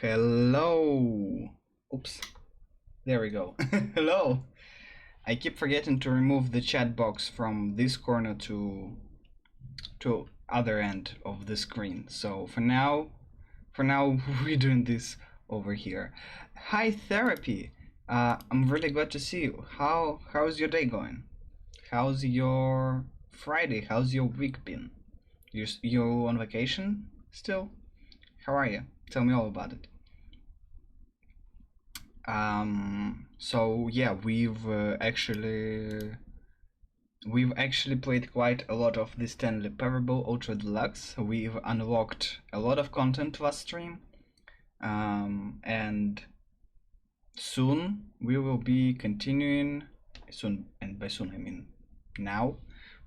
Hello. Oops. There we go. Hello. I keep forgetting to remove the chat box from this corner to other end of the screen. So for now we're doing this over here. Hi Therapy. I'm really glad to see you. How's your day going? How's your Friday? How's your week been? You on vacation still? How are you? Tell me all about it. So yeah, we've actually played quite a lot of the Stanley Parable Ultra Deluxe. We've unlocked a lot of content last stream, and soon we will be continuing. Soon, and by soon I mean now,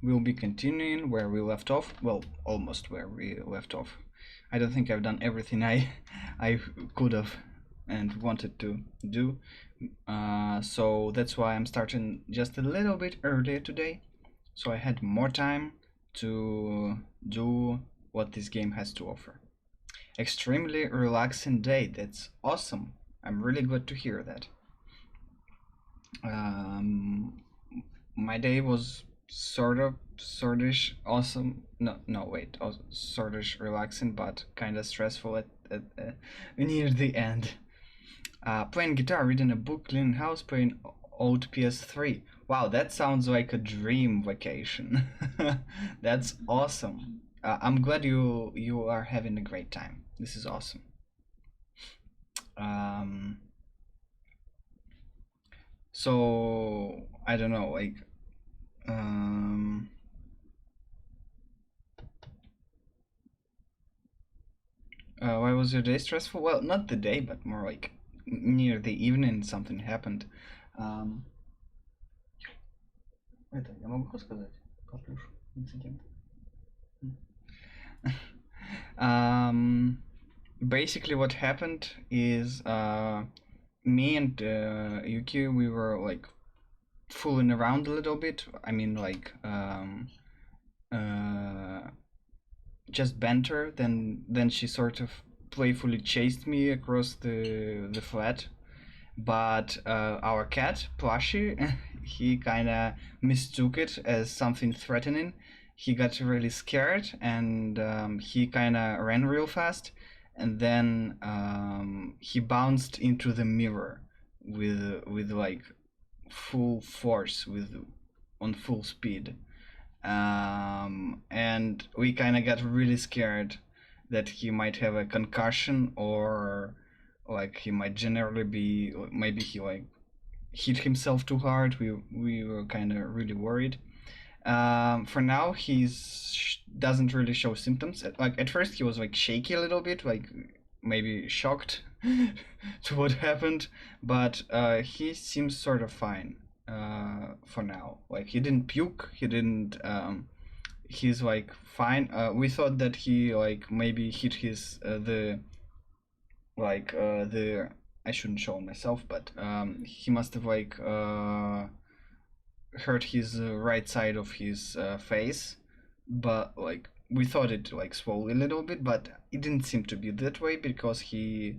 we'll be continuing where we left off. Well, almost where we left off. I don't think I've done everything I could have and wanted to do, so that's why I'm starting just a little bit earlier today, so I had more time to do what this game has to offer. Extremely relaxing day. That's awesome. I'm really glad to hear that. My day was sortish awesome. No wait, sortish relaxing, but kind of stressful at near the end. Playing guitar, reading a book, cleaning house, playing old PS3. Wow, that sounds like a dream vacation. That's awesome. I'm glad you are having a great time. This is awesome. So I don't know, like why was your day stressful? Well, not the day, but more like near the evening something happened. Это я могу рассказать? Поплюш, инцидент. Basically what happened is me and Yuki, we were like fooling around a little bit. I mean, like just banter. Then she sort of playfully chased me across the flat. But our cat, Plushy, he kind of mistook it as something threatening. He got really scared and he kind of ran real fast. And then he bounced into the mirror with like full force, on full speed. And we kind of got really scared that he might have a concussion, or like he might generally be, maybe he like hit himself too hard. We were kind of really worried. For now he's doesn't really show symptoms. Like at first he was like shaky a little bit, like maybe shocked to what happened, but he seems sort of fine for now. Like he didn't puke, he didn't he's like fine. We thought that he like maybe hit his the I shouldn't show myself, but he must have like hurt his right side of his face, but like we thought it like swelled a little bit, but it didn't seem to be that way, because he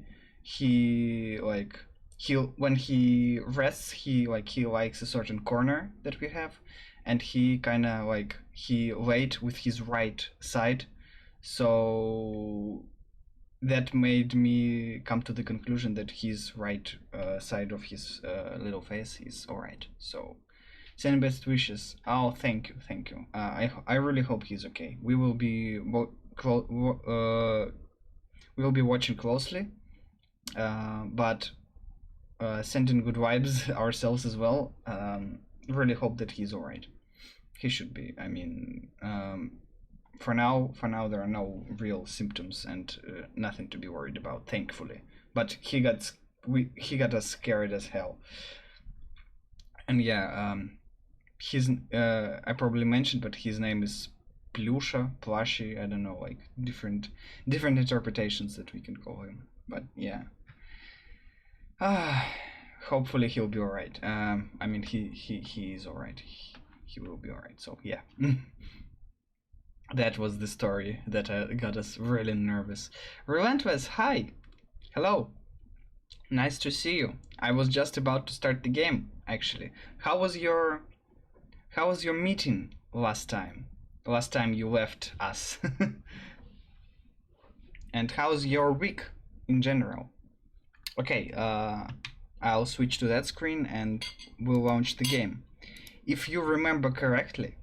when he rests, he likes a certain corner that we have, and he kind of like he laid with his right side, so that made me come to the conclusion that his right side of his little face is alright. So send best wishes. Oh, thank you. I really hope he's okay. We will be watching closely, but sending good vibes ourselves as well. Really hope that he's alright. He should be. I mean, for now there are no real symptoms and nothing to be worried about, thankfully. But he got us scared as hell. And yeah, his I probably mentioned, but his name is Plushy. I don't know, like different interpretations that we can call him. But yeah, hopefully he'll be alright. I mean, he is alright. He will be alright. So yeah. That was the story that got us really nervous. Relentless, hi! Hello. Nice to see you. I was just about to start the game, actually. How was your meeting last time? Last time you left us. And how's your week in general? Okay, I'll switch to that screen and we'll launch the game. If you remember correctly,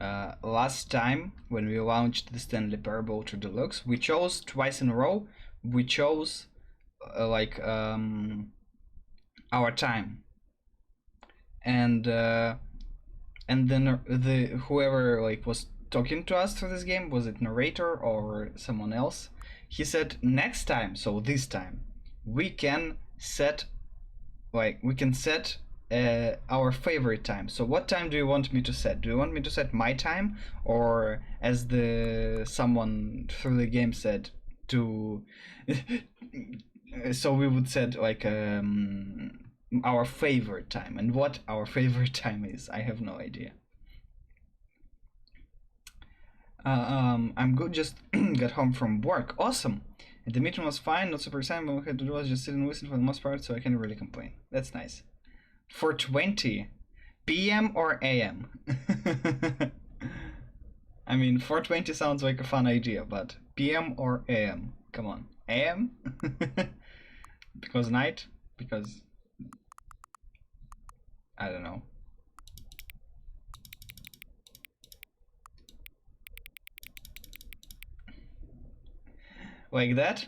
last time when we launched the Stanley Parable to Deluxe, we chose twice in a row. We chose our time, and then the whoever was talking to us through this game, was it narrator or someone else, he said next time, so this time, we can set our favorite time. So what time do you want me to set? Do you want me to set my time, or as someone through the game said, to so we would set our favorite time, and what our favorite time is, I have no idea. I'm good, just got home from work. Awesome. And the meeting was fine, not super exciting, but what we had to do was just sit and listen for the most part, so I can't really complain. That's nice. 4:20 p.m. or a.m.? I mean, 4:20 sounds like a fun idea, but p.m. or a.m.? Come on. a.m.? Because night? Because... I don't know. Like that?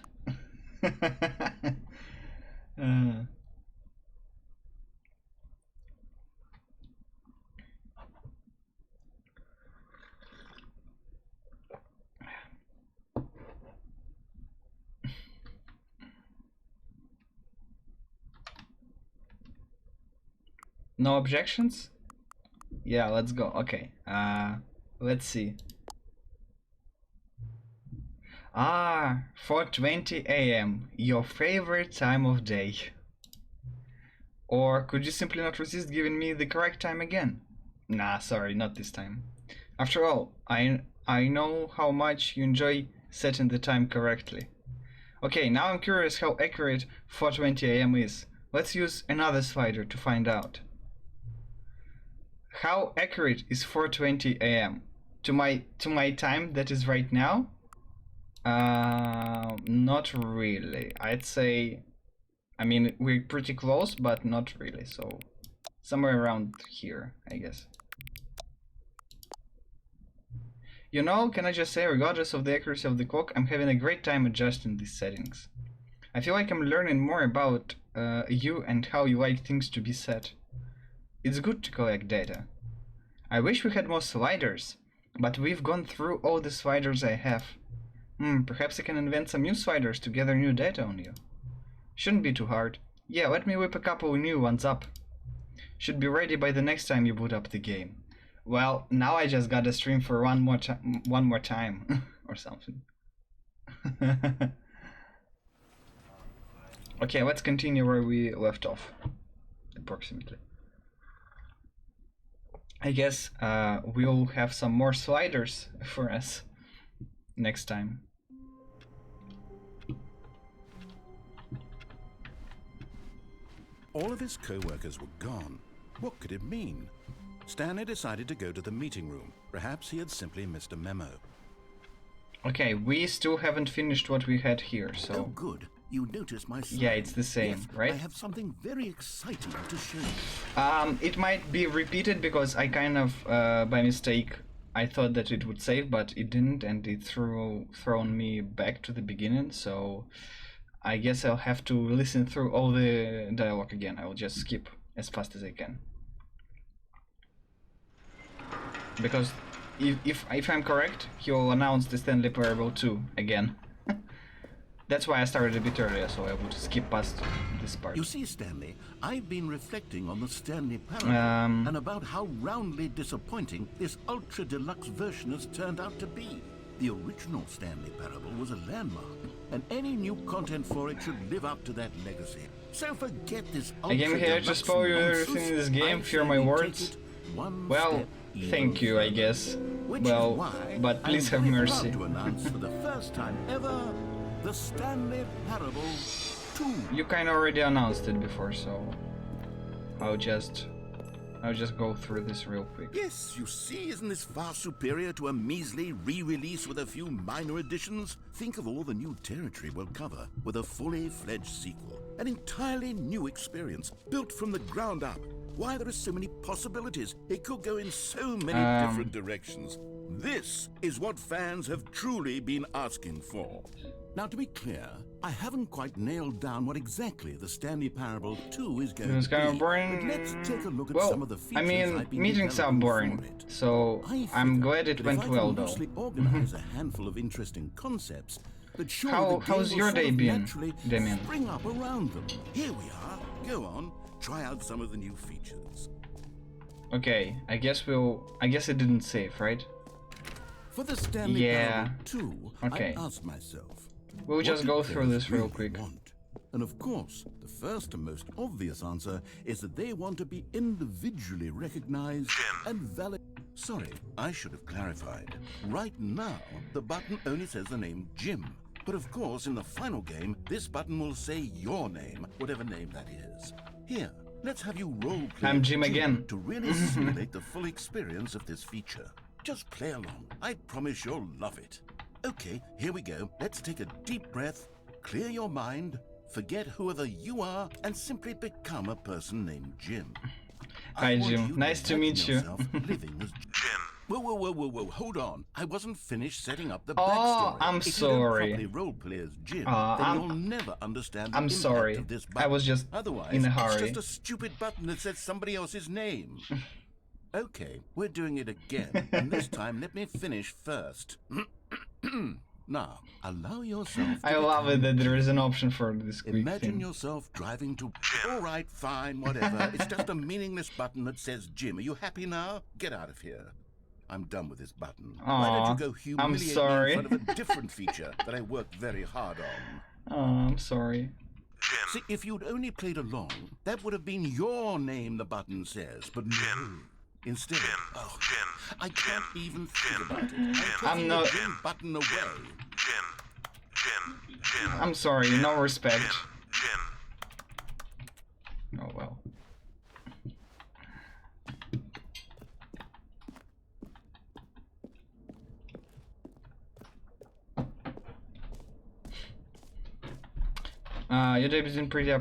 No objections? Yeah, let's go. Okay. Let's see. 4:20 a.m. Your favorite time of day. Or could you simply not resist giving me the correct time again? Nah, sorry, not this time. After all, I know how much you enjoy setting the time correctly. Okay, now I'm curious how accurate 4:20 a.m. is. Let's use another slider to find out. How accurate is 4:20 a.m. to my time that is right now? Not really. I'd say, I mean, we're pretty close, but not really. So somewhere around here, I guess. You know, can I just say, regardless of the accuracy of the clock, I'm having a great time adjusting these settings. I feel like I'm learning more about you and how you like things to be set. It's good to collect data. I wish we had more sliders, but we've gone through all the sliders I have. Perhaps I can invent some new sliders to gather new data on you. Shouldn't be too hard. Yeah, let me whip a couple new ones up. Should be ready by the next time you boot up the game. Well, now I just gotta stream for one more time or something. Okay, let's continue where we left off, approximately. I guess we'll have some more sliders for us next time. All of his co-workers were gone. What could it mean? Stanley decided to go to the meeting room. Perhaps he had simply missed a memo. Okay, we still haven't finished what we had here, so... Oh, good. You noticed my slide. Yeah, it's the same, yes, right? I have something very exciting to show you. It might be repeated because I kind of, by mistake, I thought that it would save, but it didn't, and it thrown me back to the beginning, so I guess I'll have to listen through all the dialogue again. I'll just skip as fast as I can. Because if I'm correct, he'll announce the Stanley Parable 2 again. That's why I started a bit earlier, so I would skip past this part. You see, Stanley, I've been reflecting on the Stanley Parable and about how roundly disappointing this ultra deluxe version has turned out to be. The original Stanley Parable was a landmark, and any new content for it should live up to that legacy. So forget this ultra I came here to spoil you everything in this game, fear my words. Well, thank you, I guess. Well, but please have mercy. To announce for the first time ever, the Stanley Parable 2. You kind of already announced it before, so I'll just go through this real quick. Yes, you see, isn't this far superior to a measly re-release with a few minor additions? Think of all the new territory we'll cover with a fully fledged sequel. An entirely new experience, built from the ground up. Why, there are so many possibilities. It could go in so many different directions. This is what fans have truly been asking for. Now, to be clear, I haven't quite nailed down what exactly the Stanley Parable 2 is going to be. It's kind of boring. But let's take a look at Well, some of the features I mean, I've been meetings are developing boring, for it. so I'm glad it went well, though. If I can loosely organize a handful of interesting concepts, but surely How's your day been, Damien? Spring up around them. Here we are. Go on, try out some of the new features. Okay, I guess it didn't save, right? For the Stanley Parable 2, okay. I asked myself, we'll just go through this real really quick. Want? And of course, the first and most obvious answer is that they want to be individually recognized and valid. Sorry, I should have clarified. Right now, the button only says the name Jim. But of course, in the final game, this button will say your name, whatever name that is. Here, let's have you role play I'm Jim again. to really simulate the full experience of this feature. Just play along. I promise you'll love it. Okay, here we go. Let's take a deep breath, clear your mind, forget whoever you are, and simply become a person named Jim. Hi, Jim. Nice to meet you. Living as Jim. Whoa, hold on. I wasn't finished setting up the Oh, backstory. I'm if sorry. If you don't properly roleplay as Jim, then you'll never understand the I'm impact sorry. of this button. I was just Otherwise, in a hurry. it's just a stupid button that says somebody else's name. Okay, we're doing it again, and this time let me finish first. Now, allow yourself to I love it that there is an option for this quick imagine thing. yourself driving to... All right, fine, whatever. It's just a meaningless button that says Jim. Are you happy now? Get out of here. I'm done with this button. Why don't you go humiliate me in front of a different feature that I worked very hard on? Oh, I'm sorry. Jim. See, if you'd only played along, that would have been your name the button says, but no. Instead, Jim, I can't even think about it. I'm not... Jim button away. Jim. I'm sorry, no respect. Oh well. Your day has been pretty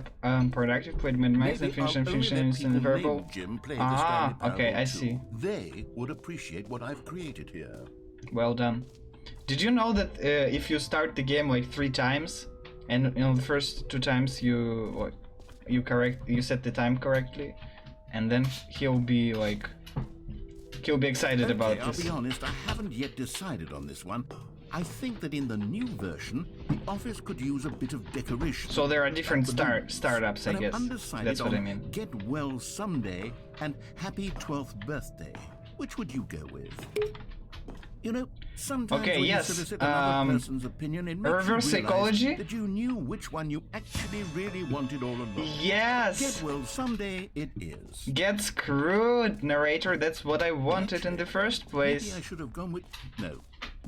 productive. Played mid-max and finished in Stanley Parable. Okay, I see. They would appreciate what I've created here. Well done. Did you know that if you start the game like 3 times, and the first 2 times you set the time correctly, and then he'll be excited about this. I'll be honest, I haven't yet decided on this one. I think that in the new version, the office could use a bit of decoration. So there are different startups, I guess. That's what I mean. Get well someday and happy 12th birthday. Which would you go with? You know, sometimes when you solicit another person's opinion, it makes reverse you realize psychology? that you knew which one you actually really wanted all along. Yes! Get well someday it is. Get screwed, narrator. That's what I wanted in the first place. Maybe I should have gone with...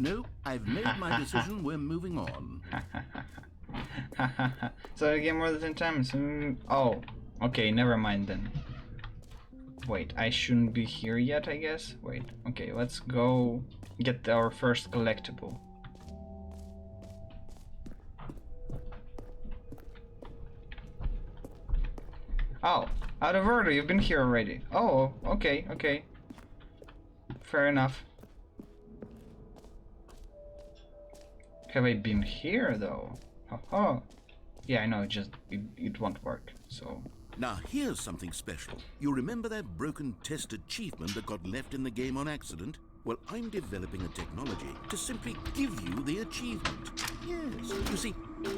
No, I've made my decision. We're moving on. So I get more than 10 times. Oh, okay, never mind then. Wait, I shouldn't be here yet, I guess? Wait, okay, let's go get our first collectible. Oh, out of order, you've been here already. Oh, okay. Fair enough. Have I been here though? Oh, yeah, I know. It won't work. So now here's something special. You remember that broken test achievement that got left in the game on accident? Well, I'm developing a technology to simply give you the achievement. Yes, you see.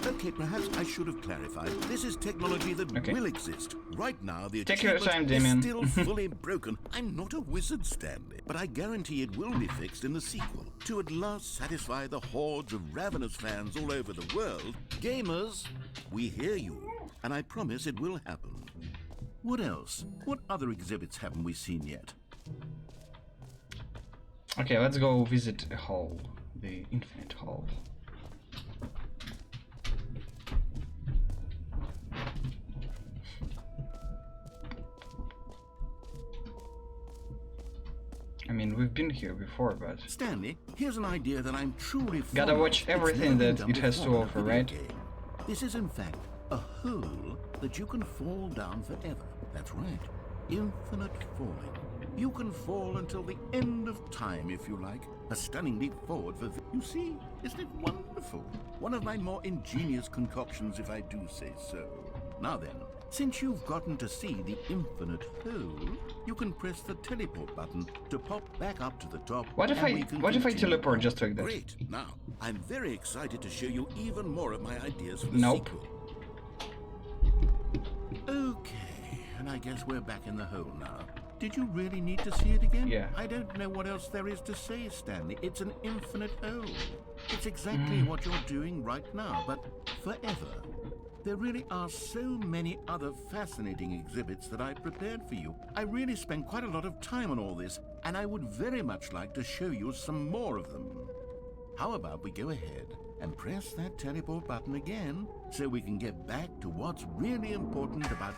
Okay, perhaps I should have clarified. This is technology that will exist. Right now, the achievement is still fully broken. I'm not a wizard, Stanley, but I guarantee it will be fixed in the sequel. To at last satisfy the hordes of ravenous fans all over the world, gamers, we hear you, and I promise it will happen. What else? What other exhibits haven't we seen yet? Okay, let's go visit a hall, the Infinite Hall. I mean, we've been here before, but... Stanley, here's an idea that I'm truly fond Gotta of. watch everything that it has to offer, right? Game. This is, in fact, a hole that you can fall down forever. That's right. Infinite falling. You can fall until the end of time, if you like. A stunning leap forward for... You see? Isn't it wonderful? One of my more ingenious concoctions, if I do say so. Now then, since you've gotten to see the infinite hole, you can press the teleport button to pop back up to the top. What if I teleport just like that? Great. Now, I'm very excited to show you even more of my ideas for the sequel. Okay, and I guess we're back in the hole now. Did you really need to see it again? Yeah. I don't know what else there is to say, Stanley. It's an infinite hole. It's exactly what you're doing right now, but forever. There really are so many other fascinating exhibits that I prepared for you. I really spent quite a lot of time on all this, and I would very much like to show you some more of them. How about we go ahead and press that teleport button again so we can get back to what's really important about...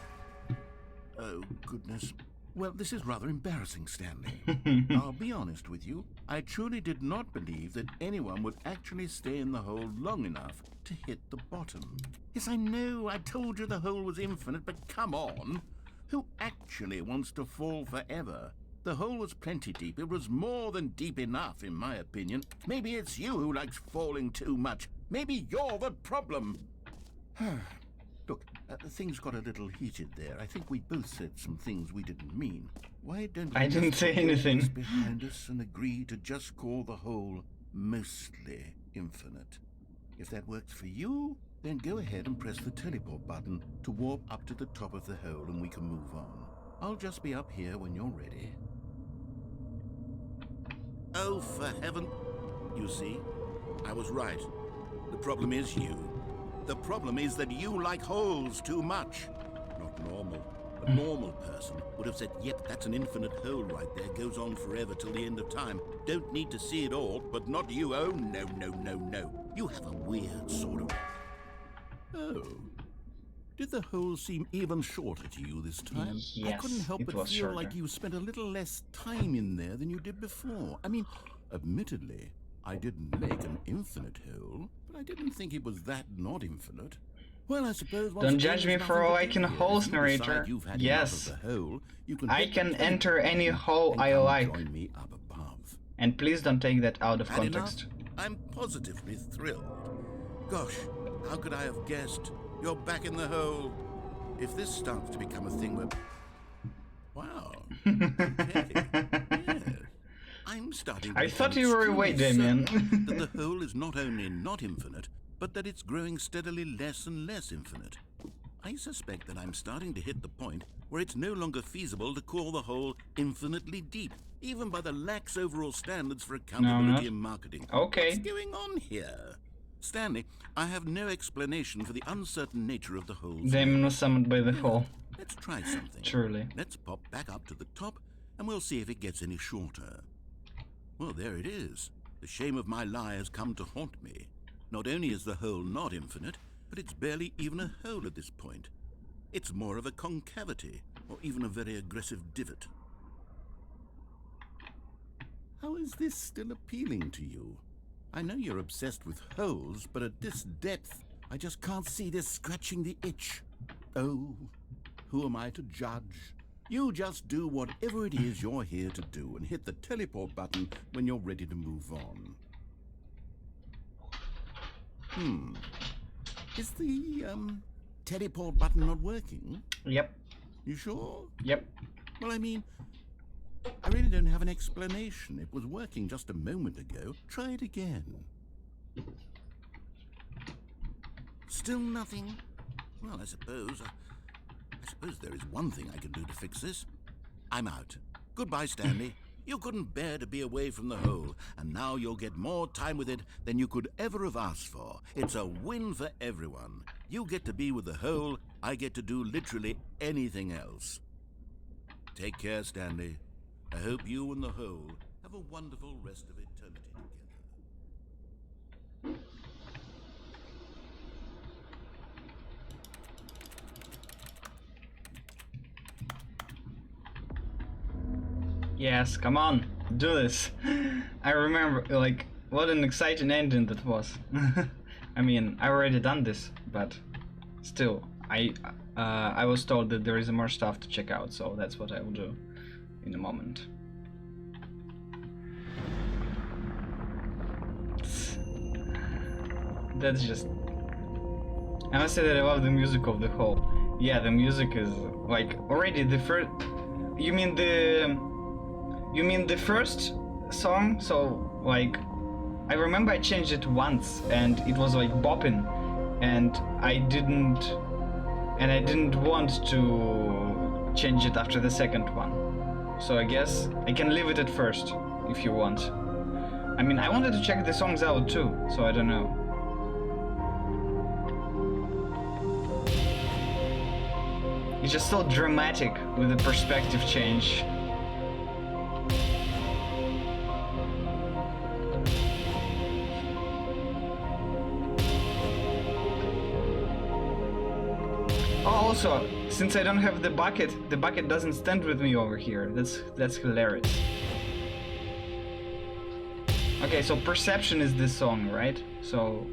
Oh, goodness. Well, this is rather embarrassing, Stanley. I'll be honest with you. I truly did not believe that anyone would actually stay in the hole long enough to hit the bottom. Yes, I know. I told you the hole was infinite, but come on. Who actually wants to fall forever? The hole was plenty deep. It was more than deep enough, in my opinion. Maybe it's you who likes falling too much. Maybe you're the problem. Look, things got a little heated there. I think we both said some things we didn't mean. Why don't I didn't say anything behind us and agree to just call the hole mostly infinite? If that works for you, then go ahead and press the teleport button to warp up to the top of the hole and we can move on. I'll just be up here when you're ready. Oh, for heaven... You see, I was right. The problem is you. The problem is that you like holes too much. Not normal. A normal person would have said, yep, that's an infinite hole right there. Goes on forever till the end of time. Don't need to see it all, but not you. Oh, no, no, no, no. You have a weird sort of... Oh. Did the hole seem even shorter to you this time? Yes, I couldn't help but feel like you spent a little less time in there than you did before. I mean, admittedly, I didn't make an infinite hole, but I didn't think it was that not infinite. Well, I suppose... Don't judge me for liking holes, narrator. Yes, I can enter any hole I like. Join me up above. And please don't take that out of context. I'm positively thrilled. Gosh, how could I have guessed? You're back in the hole. If this starts to become a thing where... Wow. Okay. Yeah. I'm starting to I thought you were away, Damien. that the hole is not only not infinite, but that it's growing steadily less and less infinite. I suspect that I'm starting to hit the point where it's no longer feasible to call the hole infinitely deep, even by the lax overall standards for accountability and marketing. Okay. What's going on here? Stanley, I have no explanation for the uncertain nature of the hole. Damien was summoned by the hole. Let's try something. Truly. Let's pop back up to the top, and we'll see if it gets any shorter. Well, there it is. The shame of my lie has come to haunt me. Not only is the hole not infinite, but it's barely even a hole at this point. It's more of a concavity, or even a very aggressive divot. How is this still appealing to you? I know you're obsessed with holes, but at this depth, I just can't see this scratching the itch. Oh, who am I to judge? You just do whatever it is you're here to do and hit the teleport button when you're ready to move on. Is the, teleport button not working? Yep. You sure? Yep. Well, I mean, I really don't have an explanation. It was working just a moment ago. Try it again. Still nothing? Well, I suppose there is one thing I can do to fix this. I'm out. Goodbye, Stanley. You couldn't bear to be away from the hole, and now you'll get more time with it than you could ever have asked for. It's a win for everyone. You get to be with the hole, I get to do literally anything else. Take care, Stanley. I hope you and the hole have a wonderful rest of eternity together. Yes, come on, do this. I remember, like, what an exciting ending that was. I mean, I already done this, but still, I was told that there is more stuff to check out, so that's what I will do in a moment. That's just... I must say that I love the music of the whole. Yeah, the music is like already the first. You mean the first song? So like, I remember I changed it once and it was like bopping, and I didn't want to change it after the second one. So I guess I can leave it at first if you want. I mean, I wanted to check the songs out too, so I don't know. It's just so dramatic with the perspective change. Oh, also, since I don't have the bucket doesn't stand with me over here. That's hilarious. Okay, so Perception is this song, right? So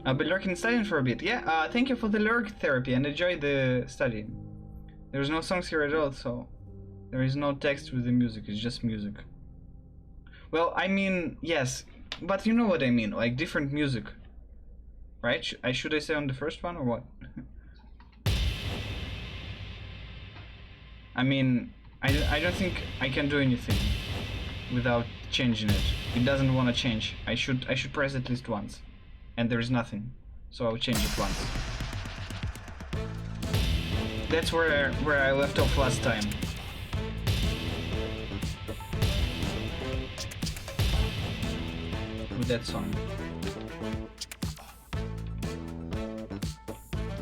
I'll be lurking and studying for a bit. Yeah, thank you for the lurk therapy and enjoy the study. There's no songs here at all, so there is no text with the music, it's just music. Well, I mean, yes, but you know what I mean, like different music. Right? Should I say on the first one or what? I mean, I don't think I can do anything without changing it. It doesn't want to change. I should press at least once. And there's nothing, so I'll change it once. That's where I left off last time. With that song.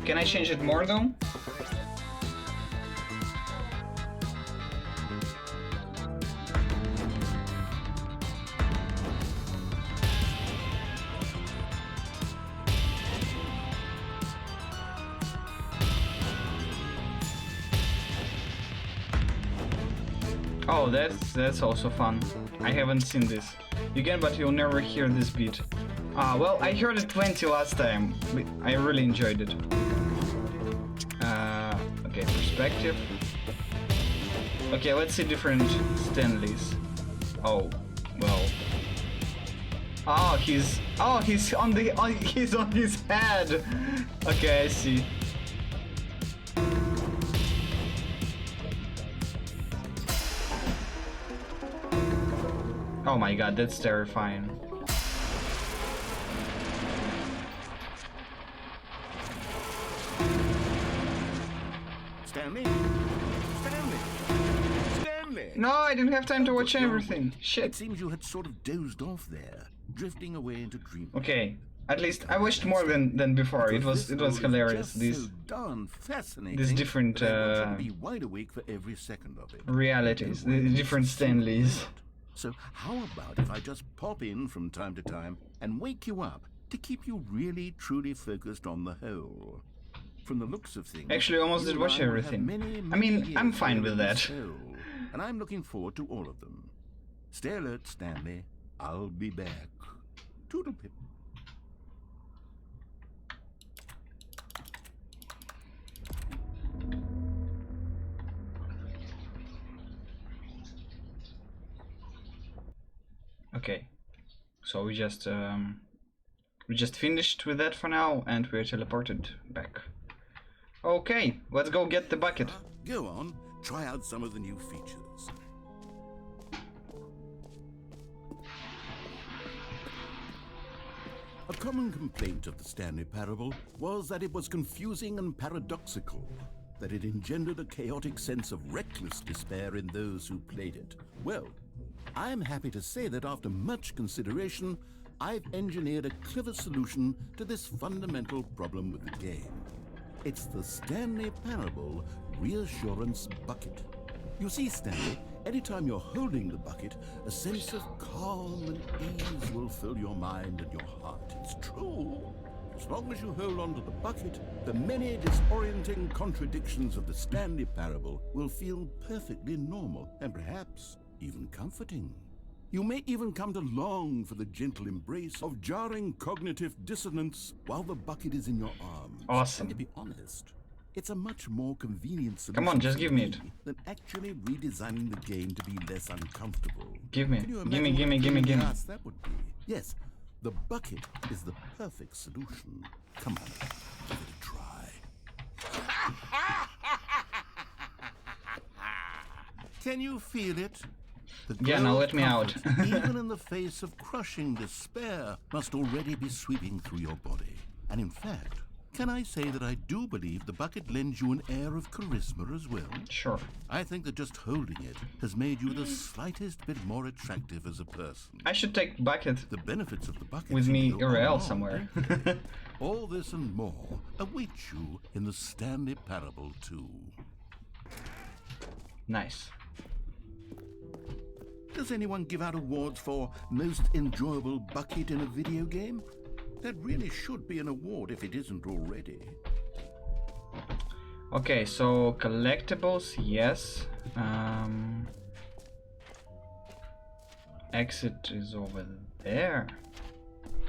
Can I change it more though? Oh, that's also fun. I haven't seen this. You can, but you'll never hear this beat. Well, I heard it plenty last time. I really enjoyed it. Okay, perspective. Okay, let's see different Stanleys. Oh, well. Oh, he's on his head. Okay, I see. Oh my god, that's terrifying. Stanley? No, I didn't have time to watch everything. Shit. It seems you had sort of dozed off there, drifting away into dreamland. Okay, at least I watched more than before. It was hilarious. So darn fascinating. These different be wide awake for every second of it. realities, the different Stanleys. So how about if I just pop in from time to time and wake you up to keep you really truly focused on the whole? From the looks of things, Actually, I almost did watch everything. I mean, I'm fine with that. And I'm looking forward to all of them. Stay alert, Stanley. I'll be back. Toodle-pip. Okay, so we just finished with that for now, and we're teleported back. Okay, let's go get the bucket. Go on, try out some of the new features. A common complaint of the Stanley Parable was that it was confusing and paradoxical, that it engendered a chaotic sense of reckless despair in those who played it. Well, I'm happy to say that after much consideration, I've engineered a clever solution to this fundamental problem with the game. It's the Stanley Parable Reassurance Bucket. You see, Stanley, anytime you're holding the bucket, a sense of calm and ease will fill your mind and your heart. It's true. As long as you hold on to the bucket, the many disorienting contradictions of the Stanley Parable will feel perfectly normal and perhaps even comforting. You may even come to long for the gentle embrace of jarring cognitive dissonance while the bucket is in your arms. Awesome. And to be honest, it's a much more convenient solution Come on, just give me it. than actually redesigning the game to be less uncomfortable. Give me. Can you Gimme, imagine gimme, what gimme, a gimme. chaos that would be? Yes, the bucket is the perfect solution. Come on, give it a try. Can you feel it? The Yeah, now glow let of me out. comfort, even in the face of crushing despair, must already be sweeping through your body. And in fact, can I say that I do believe the bucket lends you an air of charisma as well? Sure. I think that just holding it has made you the slightest bit more attractive as a person. I should take bucket The benefits of the bucket with seem me to go on and IRL on, somewhere. don't they? All this and more await you in the Stanley Parable 2. Nice. Does anyone give out awards for most enjoyable bucket in a video game? That really should be an award if it isn't already. Okay, so collectibles, yes. Exit is over there.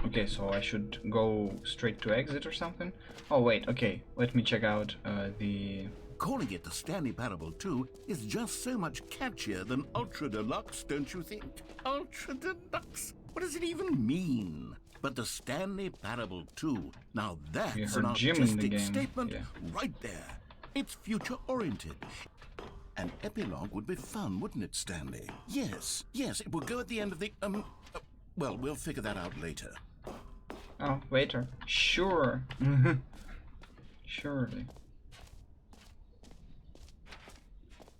Okay, so I should go straight to exit or something? Oh wait, okay, let me check out the... Calling it the Stanley Parable 2 is just so much catchier than Ultra Deluxe, don't you think? Ultra Deluxe? What does it even mean? But the Stanley Parable 2, now that's an artistic statement right there. It's future-oriented. An epilogue would be fun, wouldn't it, Stanley? Yes, it will go at the end of the, well, we'll figure that out later. Oh, later. Sure. Surely.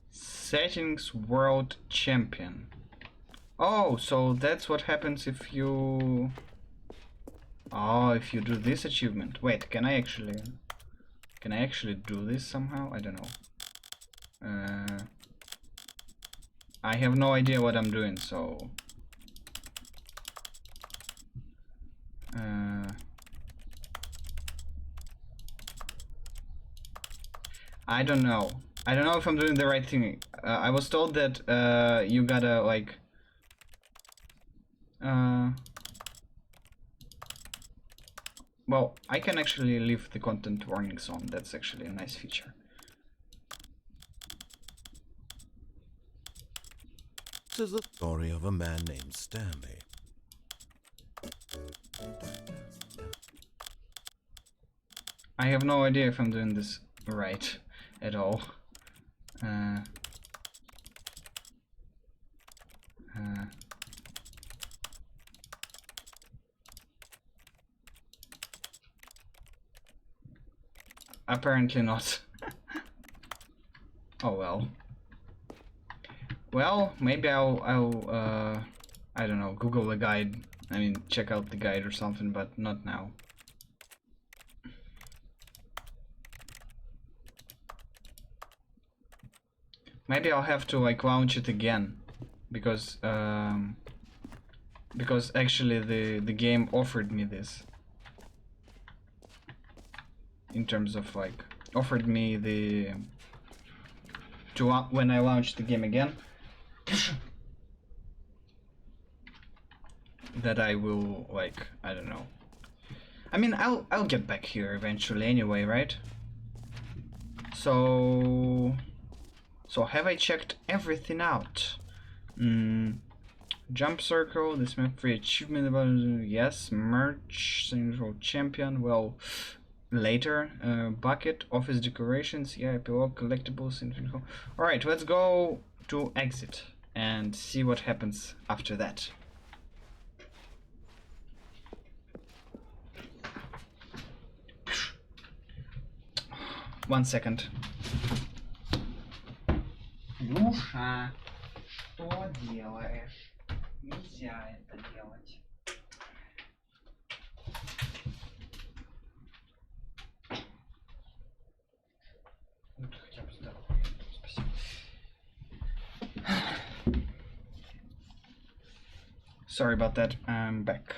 Settings World Champion. Oh, so that's what happens if you... Oh, if you do this achievement. Wait, can I actually do this somehow? I don't know. I have no idea what I'm doing, so... I don't know. I don't know if I'm doing the right thing. I was told that you gotta like well, I can actually leave the content warnings on. That's actually a nice feature. This is the story of a man named Stanley. I have no idea if I'm doing this right at all. Apparently not. Oh well. Well, maybe I'll I don't know, Google a guide. I mean, check out the guide or something, but not now. Maybe I'll have to like launch it again, because actually the game offered me this. In terms of like, offered me the when I launched the game again, that I will like, I don't know. I mean, I'll get back here eventually anyway, right? So have I checked everything out? Jump circle, this map free achievement about, yes, merch, central champion, well, later, bucket, office decorations, yeah, epilogue, collectibles, info. Alright, let's go to exit and see what happens after that. One second. Люша, что делаешь? Нельзя это делать. Ну ты хотя бы здоровый. Спасибо. Sorry about that. I'm back.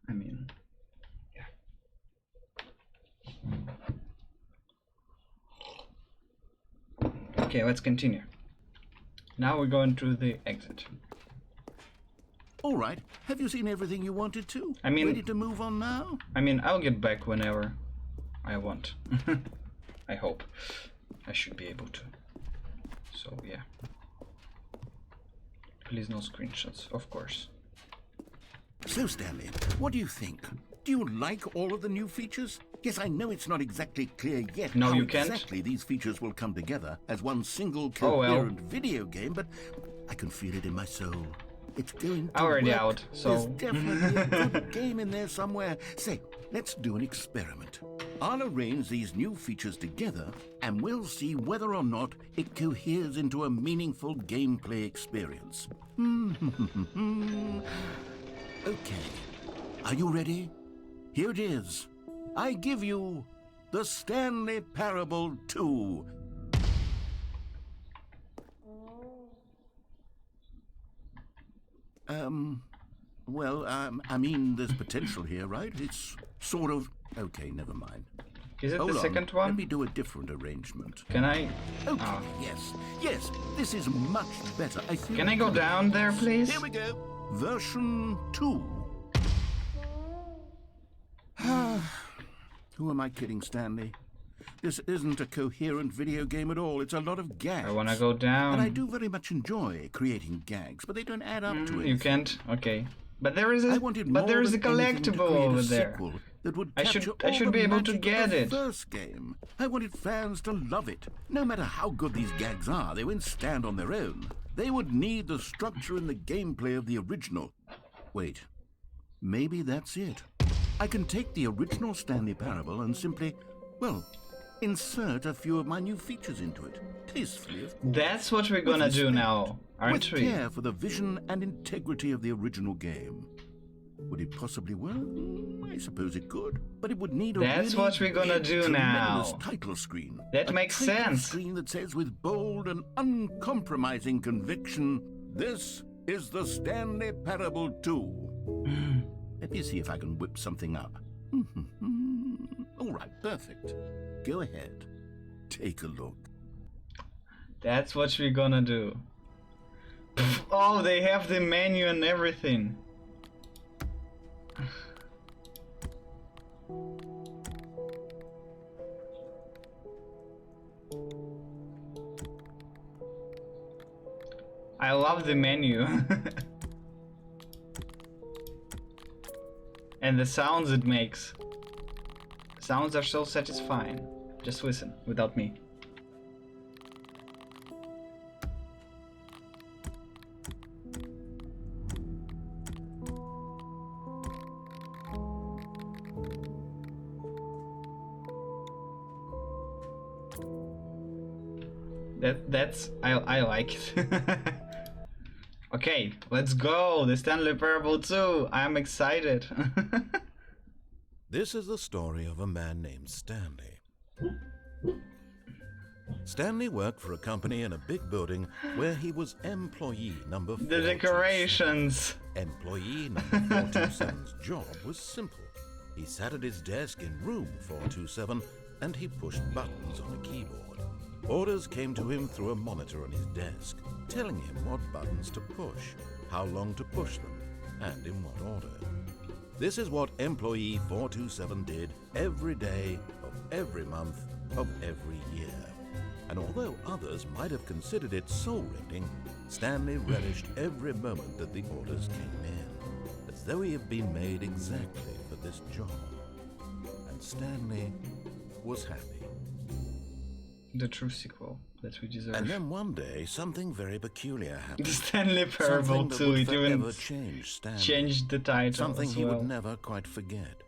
I mean, yeah. Okay, let's continue. Now we're going through the exit. All right. Have you seen everything you wanted to? I mean, ready to move on now? I mean, I'll get back whenever I want. I hope. I should be able to. So, yeah. Please no screenshots, of course. So, Stanley, what do you think? Do you like all of the new features? Yes, I know it's not exactly clear yet no, how you can't. exactly these features will come together as one single coherent video game, but I can feel it in my soul. It's going to already work. Out, so... There's definitely a good game in there somewhere. Say, let's do an experiment. I'll arrange these new features together, and we'll see whether or not it coheres into a meaningful gameplay experience. Okay. Are you ready? Here it is. I give you the Stanley Parable 2. I mean, there's potential here, right? It's sort of... Okay, never mind. Is it Hold the on. second one? Let me do a different arrangement. Can I? Okay, Oh. yes, this is much better. I feel... Can I go down there, please? Here we go. Version 2. Who am I kidding, Stanley? This isn't a coherent video game at all. It's a lot of gags. I wanna go down. And I do very much enjoy creating gags, but they don't add up to it. You can't? Okay. But there is a I wanted more there is a than anything to collectible create over a there. sequel that would I capture should all be the able to magic get of the it. first game. I wanted fans to love it. No matter how good these gags are, they won't stand on their own. They would need the structure and the gameplay of the original. Wait, maybe that's it. I can take the original Stanley Parable and simply, well, insert a few of my new features into it. Tastefully, of course. That's what we're gonna do now, aren't with we? care for the vision and integrity of the original game. Would it possibly work? I suppose it could, but it would need a That's really what we're gonna do tremendous now. title screen. That A makes title sense. Screen that says with bold and uncompromising conviction, "This is the Stanley Parable 2." Let me see if I can whip something up. All right, perfect. Go ahead. Take a look. That's what we're gonna do. Oh, they have the menu and everything. I love the menu. And the sounds it makes. Sounds are so satisfying. Just listen, without me. I like it. Okay, let's go. The Stanley Parable 2. I'm excited. This is the story of a man named Stanley. Stanley worked for a company in a big building where he was employee number 427. The decorations. Employee number 427's job was simple. He sat at his desk in room 427 and he pushed buttons on a keyboard. Orders came to him through a monitor on his desk, telling him what buttons to push, how long to push them, and in what order. This is what employee 427 did every day of every month of every year. And although others might have considered it soul-rending, Stanley relished every moment that the orders came in, as though he had been made exactly for this job. And Stanley was happy. The true sequel that we deserve. And then one day, something very peculiar happened. The Stanley Parable Something that 2, would it even forever change Stanley. changed the title Something as he well. would never quite forget.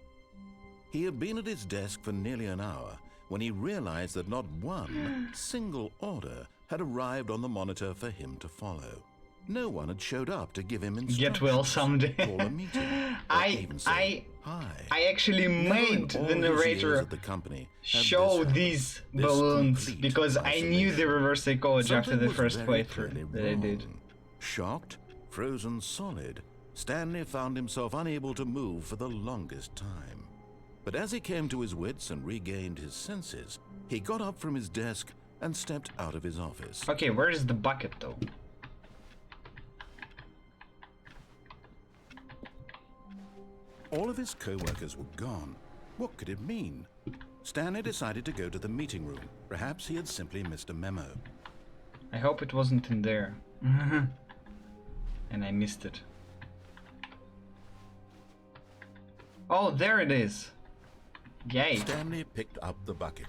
He had been at his desk for nearly an hour when he realized that not one single order had arrived on the monitor for him to follow. No one had showed up to give him instructions. Get well someday. Call a meeting. Or even say hi. I actually Never made in all the his narrator years at the company had show this these this balloons complete because I knew the reverse psychology after Something the was first very playthrough clearly that I did. wrong. Shocked, frozen solid, Stanley found himself unable to move for the longest time. But as he came to his wits and regained his senses, he got up from his desk and stepped out of his office. Okay, where is the bucket though? All of his co-workers were gone. What could it mean? Stanley decided to go to the meeting room. Perhaps he had simply missed a memo. I hope it wasn't in there. And I missed it. Oh, there it is. Yay. Stanley picked up the bucket.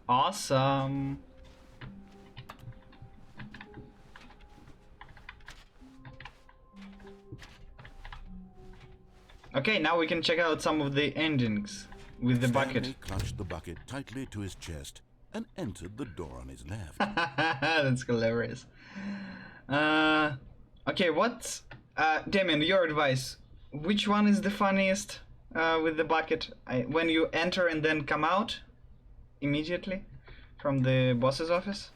Awesome. Okay, now we can check out some of the endings with the bucket. Stanley clutched the bucket tightly to his chest and entered the door on his left. That's hilarious. Okay, what? Damien, your advice. Which one is the funniest with the bucket? When you enter and then come out immediately from the boss's office?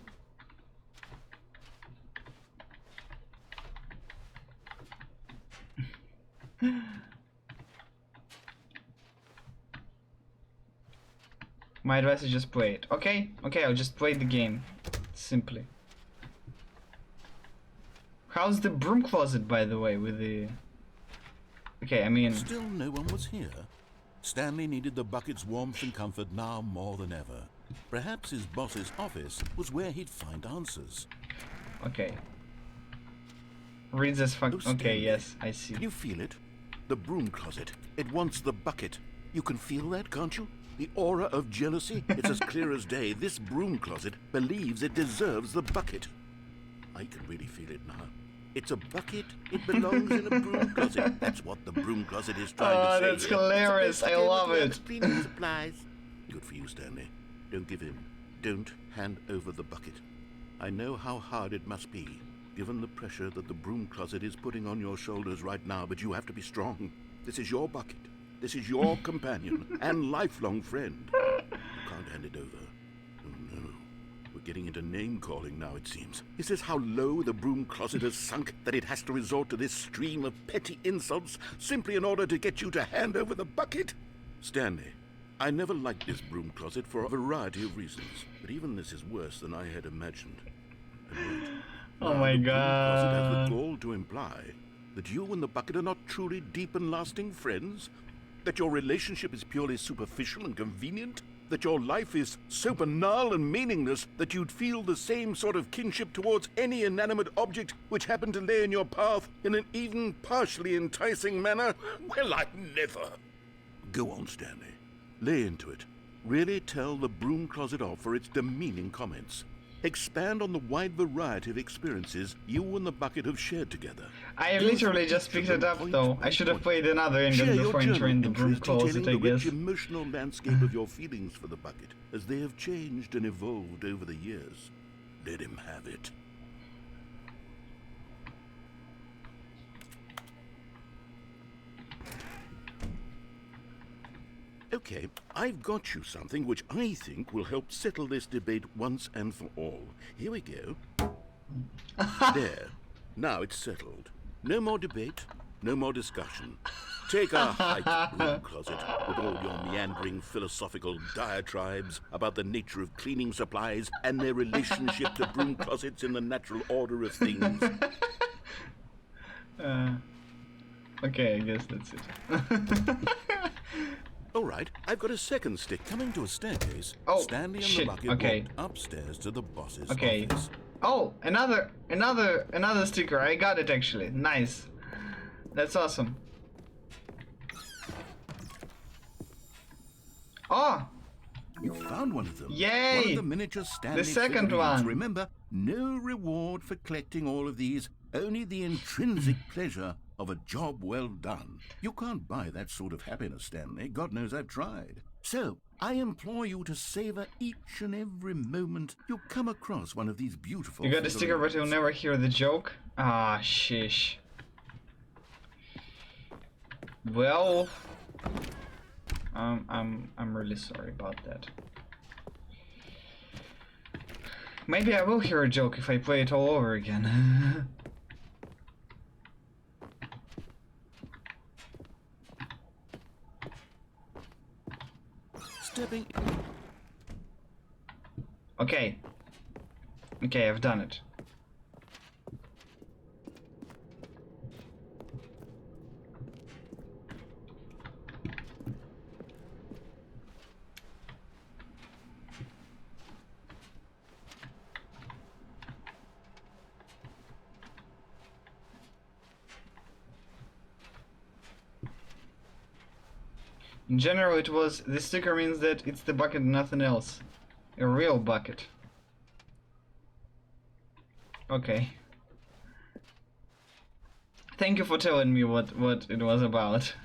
My advice is just play it. Okay, I'll just play the game. Simply. How's the broom closet, by the way, with the... Okay, I mean... Still no one was here. Stanley needed the bucket's warmth and comfort now more than ever. Perhaps his boss's office was where he'd find answers. Okay. Reads as fuck... Oh, okay, yes, I see. You feel it? The broom closet. It wants the bucket. You can feel that, can't you? The aura of jealousy? It's as clear as day. This broom closet believes it deserves the bucket. I can really feel it now. It's a bucket. It belongs in a broom closet. That's what the broom closet is trying to say. Oh, that's hilarious. I love it. Cleaning supplies. Good for you, Stanley. Don't give in. Don't hand over the bucket. I know how hard it must be, given the pressure that the broom closet is putting on your shoulders right now, but you have to be strong. This is your bucket. This is your companion and lifelong friend. You can't hand it over. Oh no. We're getting into name-calling now, it seems. Is this how low the broom closet has sunk, that it has to resort to this stream of petty insults simply in order to get you to hand over the bucket? Stanley, I never liked this broom closet for a variety of reasons, but even this is worse than I had imagined. And wait, Oh my the broom closet has god. the gall to imply that you and the bucket are not truly deep and lasting friends? That your relationship is purely superficial and convenient? That your life is so banal and meaningless that you'd feel the same sort of kinship towards any inanimate object which happened to lay in your path in an even partially enticing manner? Well, I never. Go on, Stanley. Lay into it. Really tell the broom closet off for its demeaning comments. Expand on the wide variety of experiences you and the bucket have shared together. I literally just picked it up though. I should have played another ending before entering the broom closet, I the rich guess. emotional landscape of your feelings for the bucket, as they have changed and evolved over the years. Let him have it. Okay, I've got you something which I think will help settle this debate once and for all. Here we go. There. Now it's settled. No more debate, no more discussion. Take a hike, broom closet, with all your meandering philosophical diatribes about the nature of cleaning supplies and their relationship to broom closets in the natural order of things. Okay, I guess that's it. All right, I've got a second stick coming to a staircase. Oh, Stanley and shit, the bucket okay. walked upstairs to the boss's Okay. office. Oh, another sticker. I got it actually. Nice. That's awesome. Oh, You found one of them. Yay! One of the miniature Stanley The second figurines. one. Remember, no reward for collecting all of these, only the intrinsic pleasure of a job well done. You can't buy that sort of happiness, Stanley. God knows I've tried. So, I implore you to savor each and every moment you come across one of these beautiful you got the sticker, but figurines. you'll never hear the joke. Ah, shish. Well, I'm really sorry about that. Maybe I will hear a joke if I play it all over again. Stepping... Okay. Okay, I've done it. In general, this sticker means that it's the bucket and nothing else. A real bucket. Okay. Thank you for telling me what it was about.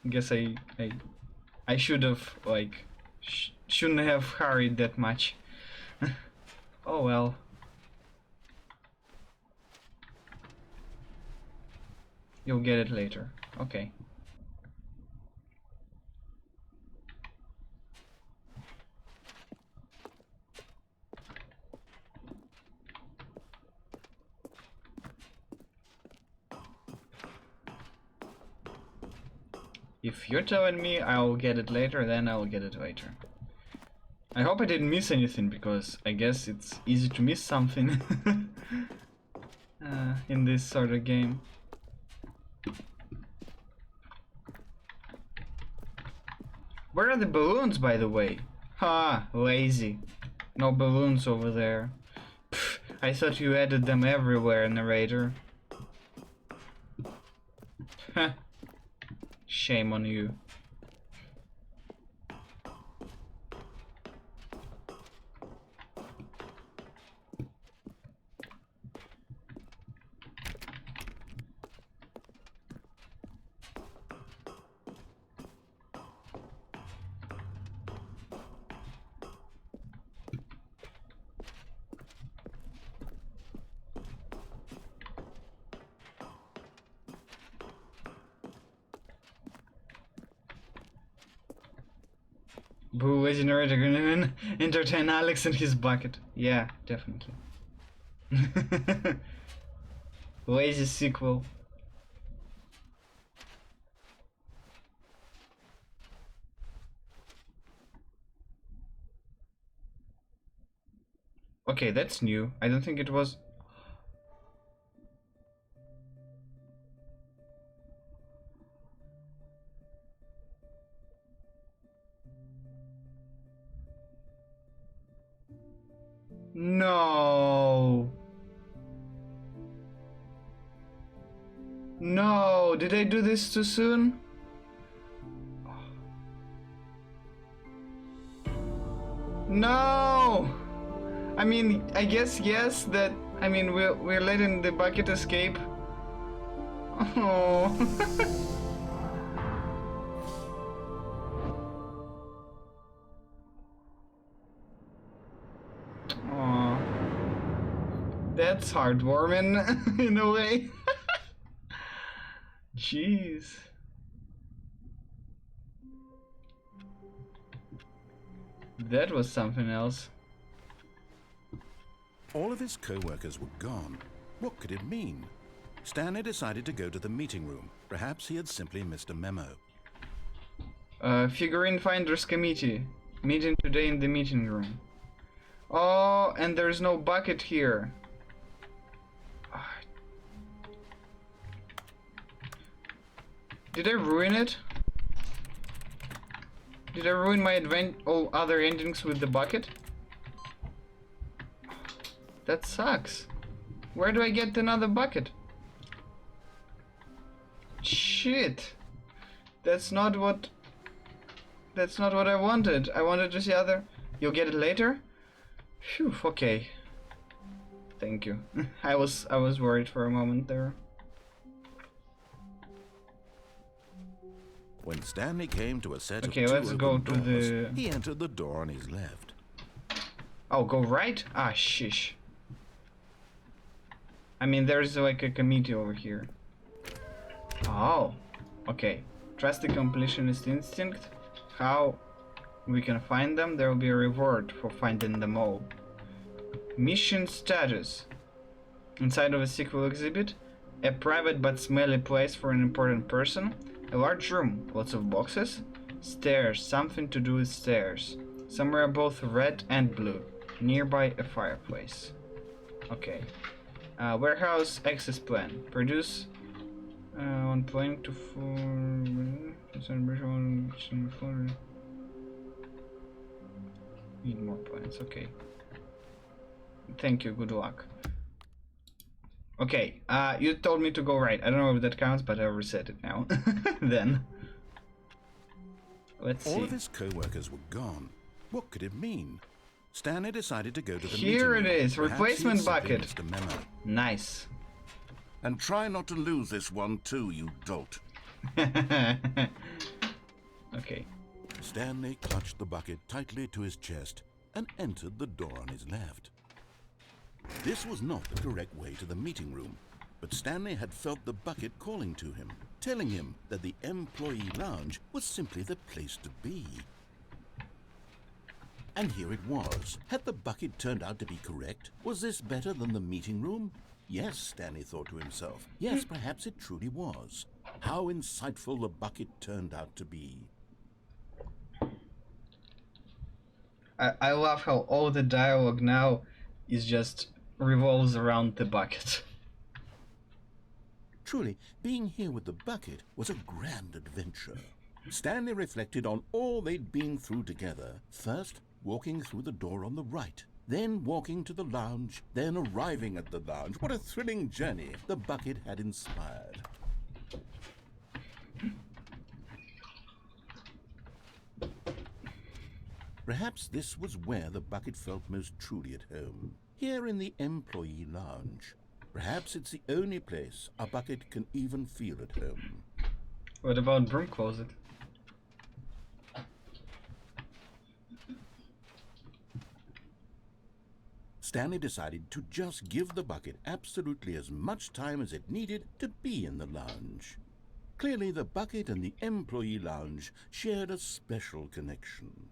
I guess I should have, like, shouldn't have hurried that much. Oh well. You'll get it later. Okay. If you're telling me I'll get it later, then I'll get it later. I hope I didn't miss anything, because I guess it's easy to miss something in this sort of game. Where are the balloons, by the way? Ha, lazy. No balloons over there. Pfft, I thought you added them everywhere, narrator. Heh. Shame on you. Boo, lazy narrator gonna entertain Alex and his bucket. Yeah, definitely. Lazy sequel. Okay, that's new. I don't think it was... No. No, did I do this too soon? No. I mean, I guess yes. That I mean, we're letting the bucket escape. Oh. Aw. That's heartwarming in a way. Jeez. That was something else. All of his co-workers were gone. What could it mean? Stanley decided to go to the meeting room. Perhaps he had simply missed a memo. Figurine Finders Committee. Meeting today in the meeting room. Oh, and there's no bucket here. Did I ruin it? Did I ruin my all other endings with the bucket? That sucks. Where do I get another bucket? Shit. That's not what I wanted. I wanted to see other... You'll get it later? Phew, okay. Thank you. I was worried for a moment there. When Stanley came to a set okay, of let's go to doors, the... he entered the door on his left. Oh, go right? Ah, shish. I mean, there's like a committee over here. Oh, okay. Trust the completionist instinct. How we can find them? There will be a reward for finding them all. Mission status. Inside of a sequel exhibit, a private but smelly place for an important person. A large room, lots of boxes. Stairs, something to do with stairs. Somewhere both red and blue. Nearby a fireplace. Okay. Warehouse access plan. Produce on planning to need more plans. Okay. Thank you. Good luck. Okay. You told me to go right. I don't know if that counts, but I reset it now. Then. Let's see. All of his co-workers were gone. What could it mean? Stanley decided to go to the Here meeting it room. is. Perhaps Replacement he had simply bucket. missed a memo. Nice. And try not to lose this one too, you dolt. Okay. Stanley clutched the bucket tightly to his chest and entered the door on his left. This was not the correct way to the meeting room, but Stanley had felt the bucket calling to him, telling him that the employee lounge was simply the place to be. And here it was. Had the bucket turned out to be correct? Was this better than the meeting room? Yes, Stanley thought to himself. Yes, perhaps it truly was. How insightful the bucket turned out to be. I love how all the dialogue now is just revolves around the bucket. Truly, being here with the bucket was a grand adventure. Stanley reflected on all they'd been through together. First, walking through the door on the right, then walking to the lounge, then arriving at the lounge. What a thrilling journey the bucket had inspired. Perhaps this was where the bucket felt most truly at home, here in the employee lounge. Perhaps it's the only place a bucket can even feel at home. What about broom closet? Stanley decided to just give the bucket absolutely as much time as it needed to be in the lounge. Clearly, the bucket and the employee lounge shared a special connection.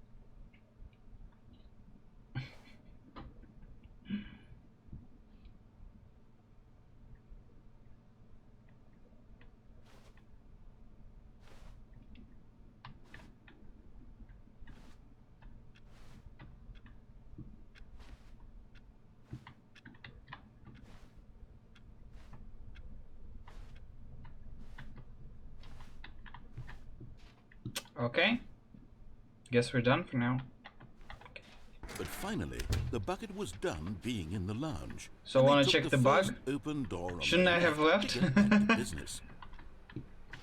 Okay. Guess we're done for now. But finally, the bucket was done being in the lounge. So and they wanna took check the bug? first open door on Shouldn't the I have left left? to get back to business.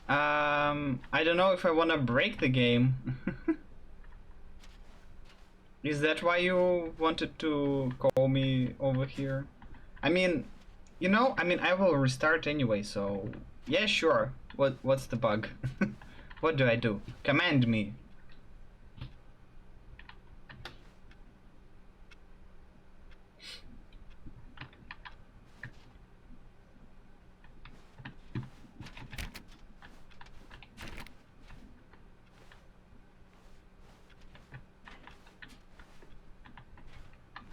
I don't know if I wanna break the game. Is that why you wanted to call me over here? I mean, you know, I will restart anyway, so yeah, sure. What's the bug? What do I do? Command me.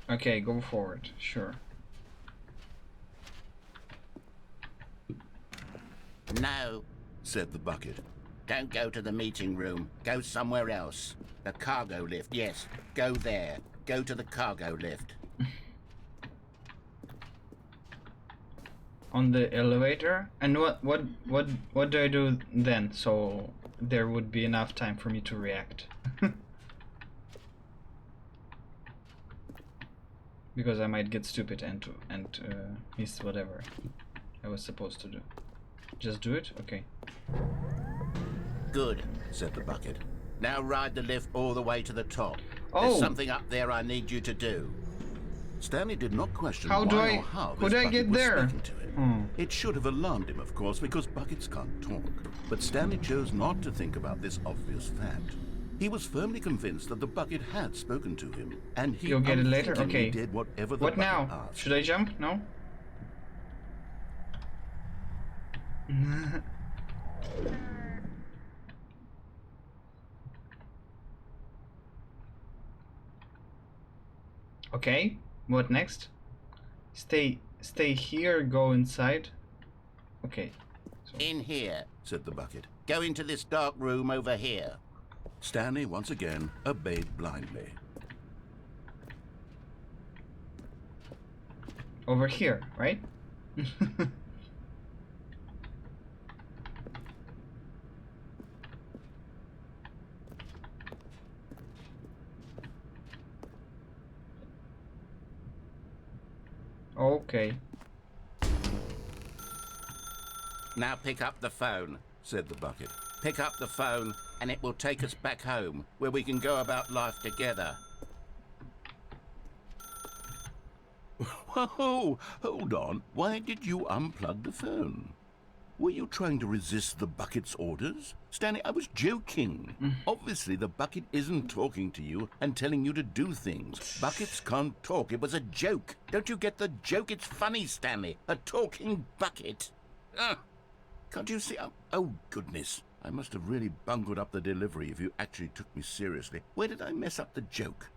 Okay, go forward. Sure. No, Said the bucket. don't go to the meeting room. Go somewhere else. The cargo lift, yes. Go there. Go to the cargo lift. On the elevator? And what do I do then? So there would be enough time for me to react. Because I might get stupid and miss whatever I was supposed to do. Just do it? Okay. Good, Said the bucket. now ride the lift all the way to the top. Oh. There's something up there I need you to do. Stanley did not question How why do or I- how could this I bucket get was there? speaking to him. It should have alarmed him, of course, because buckets can't talk. But Stanley chose not to think about this obvious fact. He was firmly convinced that the bucket had spoken to him, and he You'll get it later? unthinkingly Okay. did whatever the What bucket now? asked. Should I jump? No? Okay, what next? Stay here, go inside. Okay. So, In here. Said the bucket. Go into this dark room over here. Stanley once again obeyed blindly. Over here, right? Okay. Now pick up the phone, said the bucket. pick up the phone, and it will take us back home, where we can go about life together. Whoa, hold on. Why did you unplug the phone? Were you trying to resist the bucket's orders? Stanley, I was joking. Obviously, the bucket isn't talking to you and telling you to do things. Buckets can't talk. It was a joke. Don't you get the joke? It's funny, Stanley. A talking bucket. Can't you see? Oh, goodness. I must have really bungled up the delivery if you actually took me seriously. Where did I mess up the joke?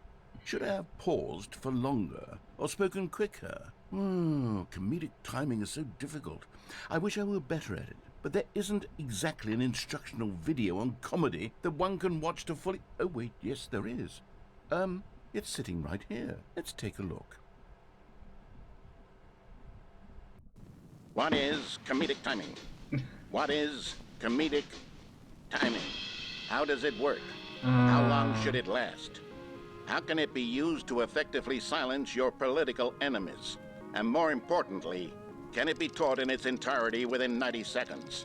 Should I have paused for longer or spoken quicker? Comedic timing is so difficult. I wish I were better at it, but there isn't exactly an instructional video on comedy that one can watch to fully... Oh, wait, yes, there is. It's sitting right here. Let's take a look. What is comedic timing? What is comedic timing? How does it work? How long should it last? How can it be used to effectively silence your political enemies? And more importantly, can it be taught in its entirety within 90 seconds?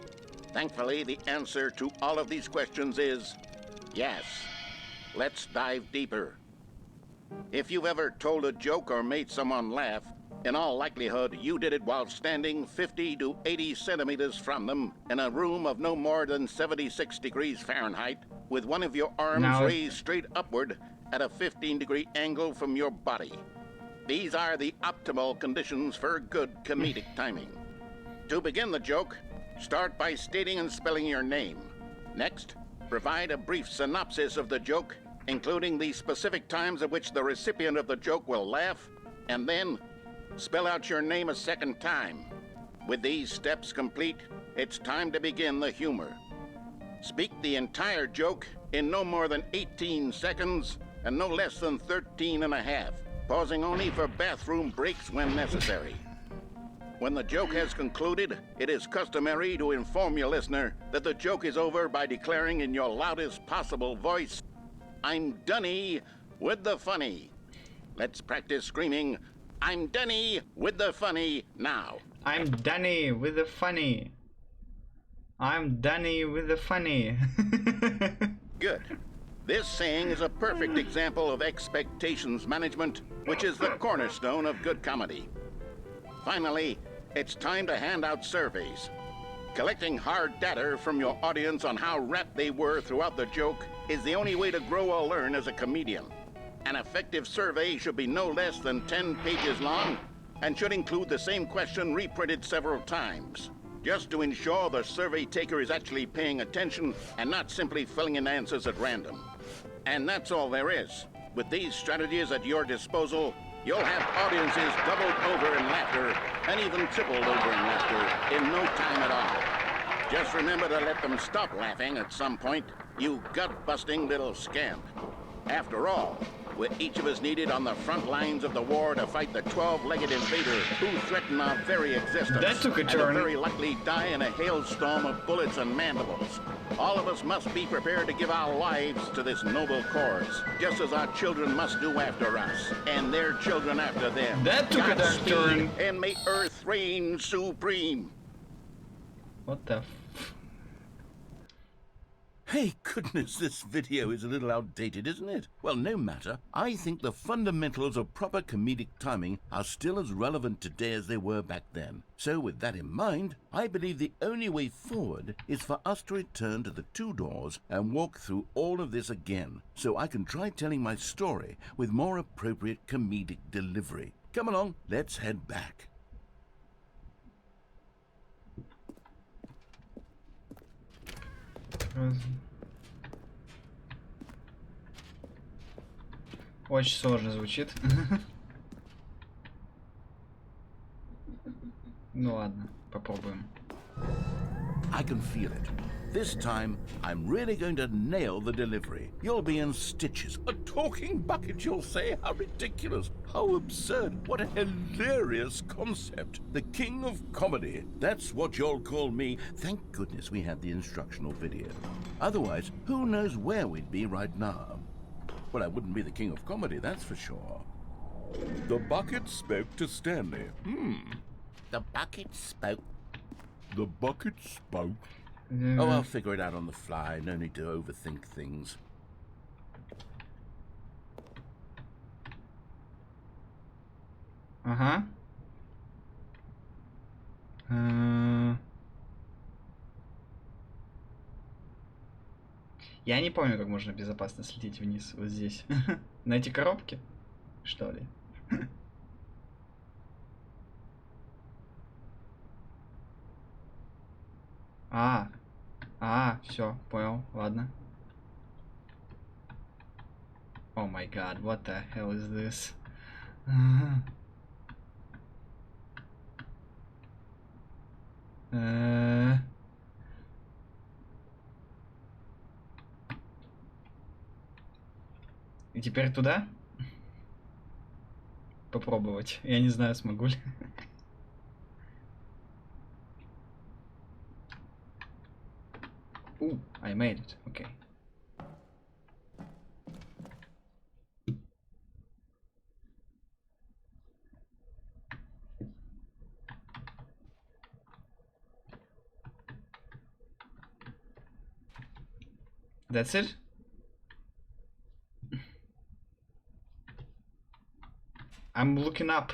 Thankfully, the answer to all of these questions is yes. Let's dive deeper. If you've ever told a joke or made someone laugh, in all likelihood, you did it while standing 50 to 80 centimeters from them in a room of no more than 76 degrees Fahrenheit, with one of your arms raised straight upward at a 15-degree angle from your body. These are the optimal conditions for good comedic timing. To begin the joke, start by stating and spelling your name. Next, provide a brief synopsis of the joke, including the specific times at which the recipient of the joke will laugh, and then spell out your name a second time. With these steps complete, it's time to begin the humor. Speak the entire joke in no more than 18 seconds and no less than 13 and a half, pausing only for bathroom breaks when necessary. When the joke has concluded, it is customary to inform your listener that the joke is over by declaring in your loudest possible voice, "I'm Dunny with the funny." Let's practice screaming, "I'm Dunny with the funny" now. I'm Danny with the funny. I'm Danny with the funny. Good. This saying is a perfect example of expectations management, which is the cornerstone of good comedy. Finally, it's time to hand out surveys. Collecting hard data from your audience on how rapt they were throughout the joke is the only way to grow or learn as a comedian. An effective survey should be no less than 10 pages long and should include the same question reprinted several times, just to ensure the survey taker is actually paying attention and not simply filling in answers at random. And that's all there is. With these strategies at your disposal, you'll have audiences doubled over in laughter and even tripled over in laughter in no time at all. Just remember to let them stop laughing at some point, you gut-busting little scamp. After all, we're each of us needed on the front lines of the war to fight the 12-legged invader who threaten our very existence. That took a turn. And will very likely die in a hailstorm of bullets and mandibles. All of us must be prepared to give our lives to this noble cause, just as our children must do after us, and their children after them. That took a dark turn. And may Earth reign supreme. What the Hey, goodness, this video is a little outdated, isn't it? Well, no matter. I think the fundamentals of proper comedic timing are still as relevant today as they were back then. So with that in mind, I believe the only way forward is for us to return to the two doors and walk through all of this again, so I can try telling my story with more appropriate comedic delivery. Come along, let's head back. Очень сложно звучит. Ну ладно, попробуем. I can feel it. This time, I'm really going to nail the delivery. You'll be in stitches. A talking bucket, you'll say? How ridiculous. How absurd. What a hilarious concept. The king of comedy. That's what you'll call me. Thank goodness we had the instructional video. Otherwise, who knows where we'd be right now. Well, I wouldn't be the king of comedy, that's for sure. The bucket spoke to Stanley. The bucket spoke. The bucket spoke. Oh, I'll figure it out on the fly. No need to overthink things. Ага. Я не помню, как можно безопасно слететь вниз вот здесь. На эти коробки, что ли? Все, понял, ладно. Oh my god, what the hell is this? И теперь туда? Попробовать. Я не знаю, смогу ли. Ooh, I made it. Okay. That's it? I'm looking up.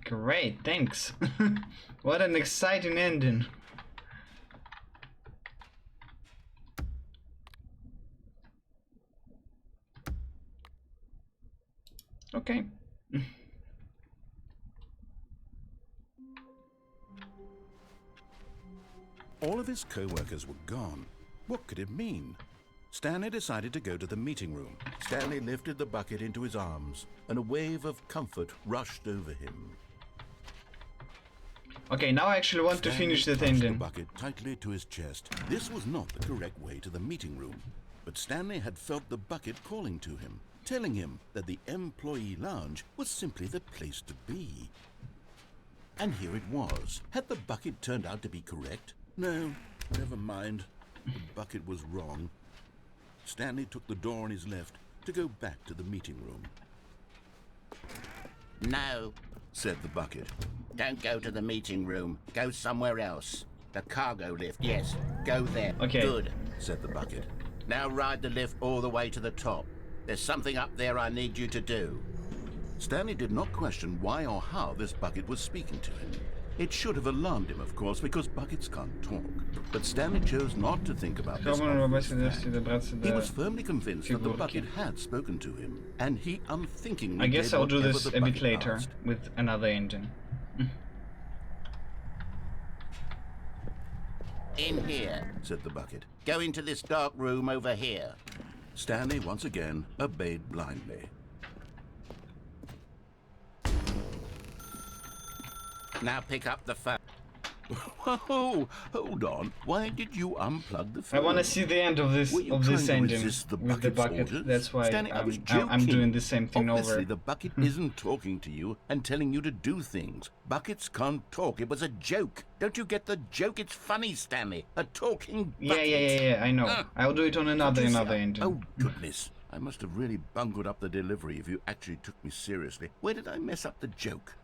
Great, thanks. What an exciting ending. Okay. All of his co-workers were gone. What could it mean? Stanley decided to go to the meeting room. Stanley lifted the bucket into his arms, and a wave of comfort rushed over him. Okay, now I actually want to finish that ending. The bucket tightly to his chest. This was not the correct way to the meeting room, but Stanley had felt the bucket calling to him, telling him that the employee lounge was simply the place to be. And here it was. Had the bucket turned out to be correct? No, never mind. The bucket was wrong. Stanley took the door on his left to go back to the meeting room. No, said the bucket. don't go to the meeting room. Go somewhere else. The cargo lift, yes. Go there. Okay. Good, Said the bucket. Now ride the lift all the way to the top. There's something up there I need you to do. Stanley did not question why or how this bucket was speaking to him. It should have alarmed him, of course, because buckets can't talk. But Stanley chose not to think about this obvious fact. He was firmly convinced that the bucket had spoken to him, and he unthinkingly I guess did I'll do whatever this the a bit bucket later asked. with another engine. In here. Said the bucket. Go into this dark room over here. Stanley once again obeyed blindly. Now pick up the phone. Whoa, hold on. Why did you unplug the phone? I want to see the end of this Were you engine trying to resist the with the bucket's bucket. orders? That's why Stanley, I was I'm joking. doing the same thing Obviously, over. the bucket isn't talking to you and telling you to do things. Buckets can't talk. It was a joke. Don't you get the joke? It's funny, Stanley. A talking bucket. Yeah, I know. I'll do it on another Did you see- engine. Oh, goodness. I must have really bungled up the delivery if you actually took me seriously. Where did I mess up the joke?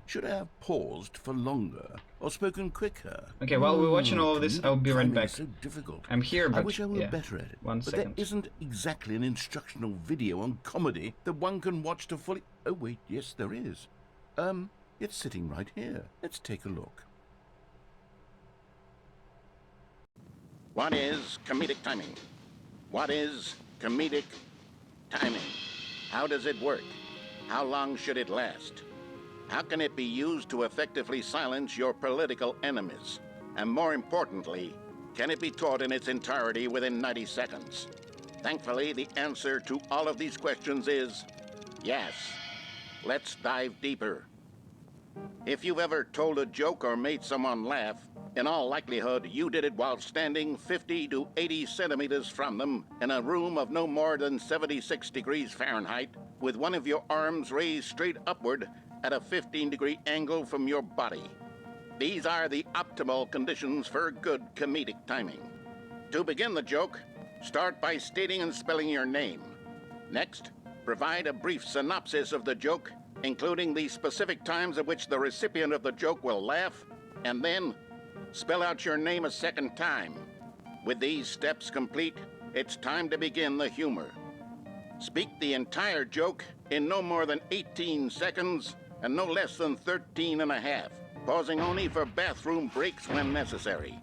Should I have paused for longer or spoken quicker? Okay, while we're watching all of this, I'll be right Timing back. is so difficult. I'm here, but I wish I were yeah. better at it. One but second. there isn't exactly an instructional video on comedy that one can watch to fully... Oh, wait, yes, there is. It's sitting right here. Let's take a look. What is comedic timing? What is comedic timing? How does it work? How long should it last? How can it be used to effectively silence your political enemies? And more importantly, can it be taught in its entirety within 90 seconds? Thankfully, the answer to all of these questions is yes. Let's dive deeper. If you've ever told a joke or made someone laugh, in all likelihood, you did it while standing 50 to 80 centimeters from them in a room of no more than 76 degrees Fahrenheit, with one of your arms raised straight upward at a 15-degree angle from your body. These are the optimal conditions for good comedic timing. To begin the joke, start by stating and spelling your name. Next, provide a brief synopsis of the joke, including the specific times at which the recipient of the joke will laugh, and then spell out your name a second time. With these steps complete, it's time to begin the humor. Speak the entire joke in no more than 18 seconds and no less than 13 and a half, pausing only for bathroom breaks when necessary.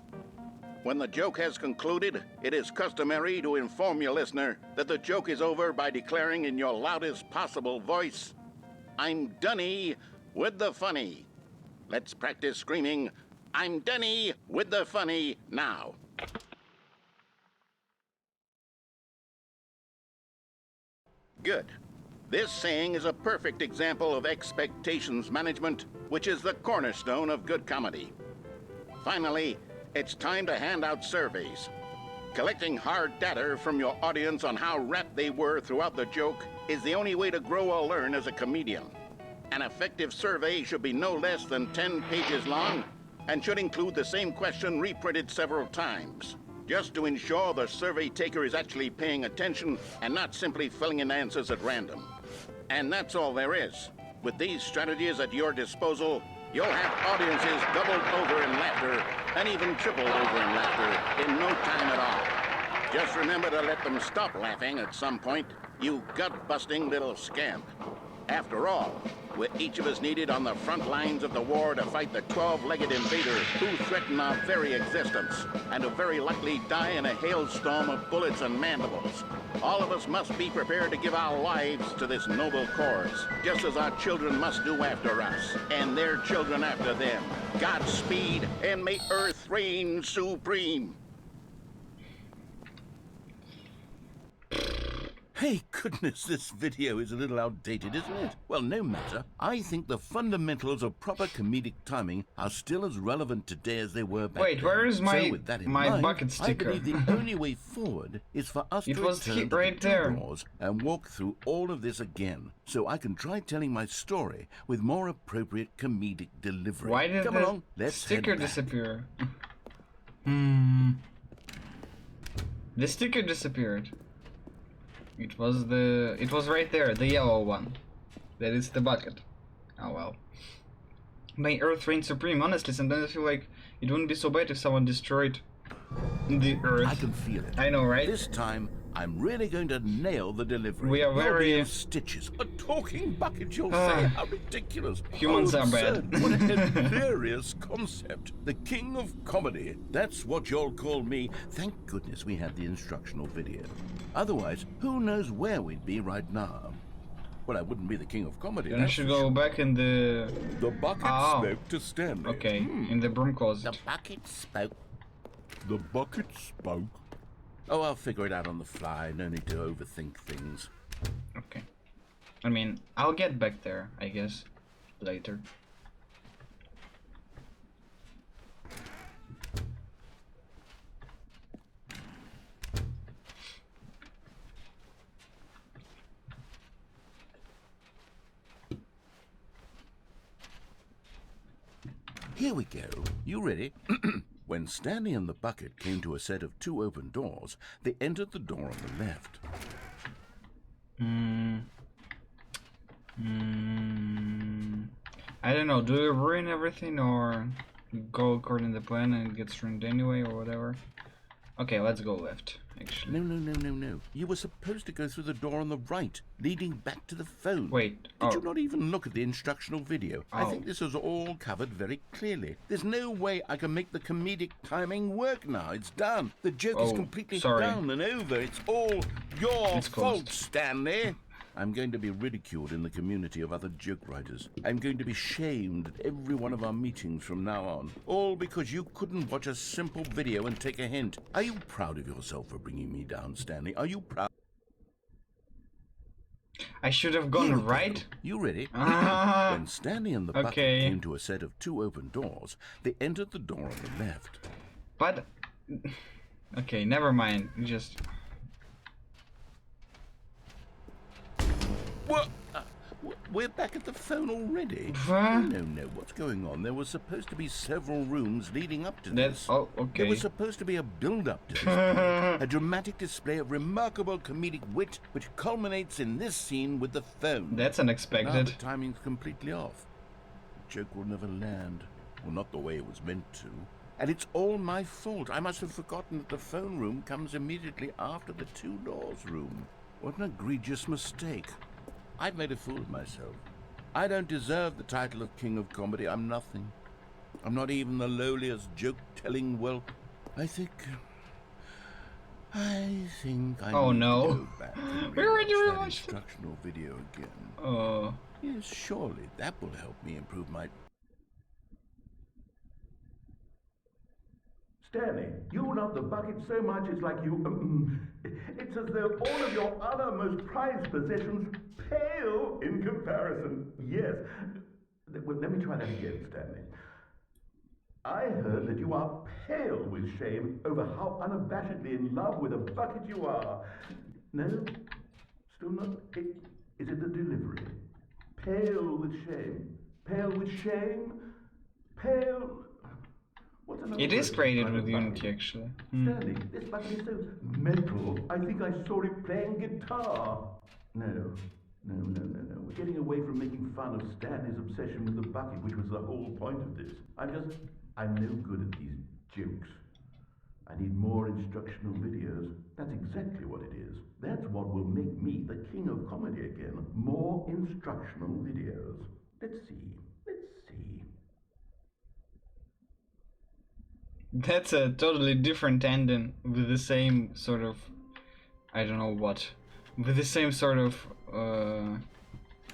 When the joke has concluded, it is customary to inform your listener that the joke is over by declaring in your loudest possible voice, "I'm Dunny with the funny." Let's practice screaming, "I'm Dunny with the funny" now. Good. This saying is a perfect example of expectations management, which is the cornerstone of good comedy. Finally, it's time to hand out surveys. Collecting hard data from your audience on how rapt they were throughout the joke is the only way to grow or learn as a comedian. An effective survey should be no less than 10 pages long and should include the same question reprinted several times, just to ensure the survey taker is actually paying attention and not simply filling in answers at random. And that's all there is. With these strategies at your disposal, you'll have audiences doubled over in laughter and even tripled over in laughter in no time at all. Just remember to let them stop laughing at some point, you gut-busting little scamp. After all, we're each of us needed on the front lines of the war to fight the 12-legged invader who threaten our very existence, and who very likely die in a hailstorm of bullets and mandibles. All of us must be prepared to give our lives to this noble cause, just as our children must do after us, and their children after them. Godspeed, and may Earth reign supreme. Hey, goodness, this video is a little outdated, isn't it? Well, no matter. I think the fundamentals of proper comedic timing are still as relevant today as they were back then. Wait, where is my so with that in my mind, bucket sticker? I believe the only way forward is for us to return to right the there. doors and walk through all of this again, so I can try telling my story with more appropriate comedic delivery. Why did Come the along, let's sticker head back. disappear? The sticker disappeared. It was right there, the yellow one. That is the bucket. Oh well. May Earth reign supreme. Honestly, sometimes I feel like it wouldn't be so bad if someone destroyed the Earth. I can feel it. I know, right? This time, I'm really going to nail the delivery. We are very... stitches. A talking bucket, you'll say? How ridiculous. Humans are absurd. bad. What a hilarious concept. The king of comedy. That's what you'll call me. Thank goodness we had the instructional video. Otherwise, who knows where we'd be right now. Well, I wouldn't be the king of comedy. Then I should go back in the... The bucket spoke to Stanley. Okay, in the broom closet. The bucket spoke. The bucket spoke. Oh, I'll figure it out on the fly. No need to overthink things. Okay. I mean, I'll get back there, I guess, later. Here we go. You ready? When Stanley and the bucket came to a set of 2 open doors, they entered the door on the left. I don't know, do we ruin everything or go according to the plan and it gets ruined anyway or whatever? Okay, let's go left, actually. No. You were supposed to go through the door on the right, leading back to the phone. Wait, Did you not even look at the instructional video? I think this is all covered very clearly. There's no way I can make the comedic timing work now. It's done. The joke is completely done and over. It's all your fault, Stanley. I'm going to be ridiculed in the community of other joke writers. I'm going to be shamed at every one of our meetings from now on. All because you couldn't watch a simple video and take a hint. Are you proud of yourself for bringing me down, Stanley? Are you proud? I should have gone right. You ready? Ah, When Stanley and the bucket came to a set of 2 open doors, they entered the door on the left. But okay, never mind. Just What? We're back at the phone already? What? No, what's going on? There was supposed to be several rooms leading up to That's this. oh okay. There was supposed to be a build-up to this point, a dramatic display of remarkable comedic wit which culminates in this scene with the phone. That's Now unexpected. the timing's completely off. The joke will never land. Well, not the way it was meant to. And it's all my fault. I must have forgotten that the phone room comes immediately after the 2 doors room. What an egregious mistake. I've made a fool of myself. I don't deserve the title of King of Comedy. I'm nothing. I'm not even the lowliest joke-telling whelp. I think I Oh, need no. to go back and We already rewatch that rewatched it. instructional video again. Oh. Yes, surely that will help me improve my... Stanley, you love the bucket so much it's like you... it's as though all of your other most prized possessions pale in comparison. Yes. Well, let me try that again, Stanley. I heard that you are pale with shame over how unabashedly in love with a bucket you are. No? Still not? Is it the delivery? Pale with shame. Pale with shame. Pale... It is created with Unity, actually. Stanley, this bucket is so metal. I think I saw it playing guitar. No. We're getting away from making fun of Stanley's obsession with the bucket, which was the whole point of this. I'm no good at these jokes. I need more instructional videos. That's exactly what it is. That's what will make me the king of comedy again. More instructional videos. Let's see. That's a totally different ending with the same sort of, I don't know what, with the same sort of,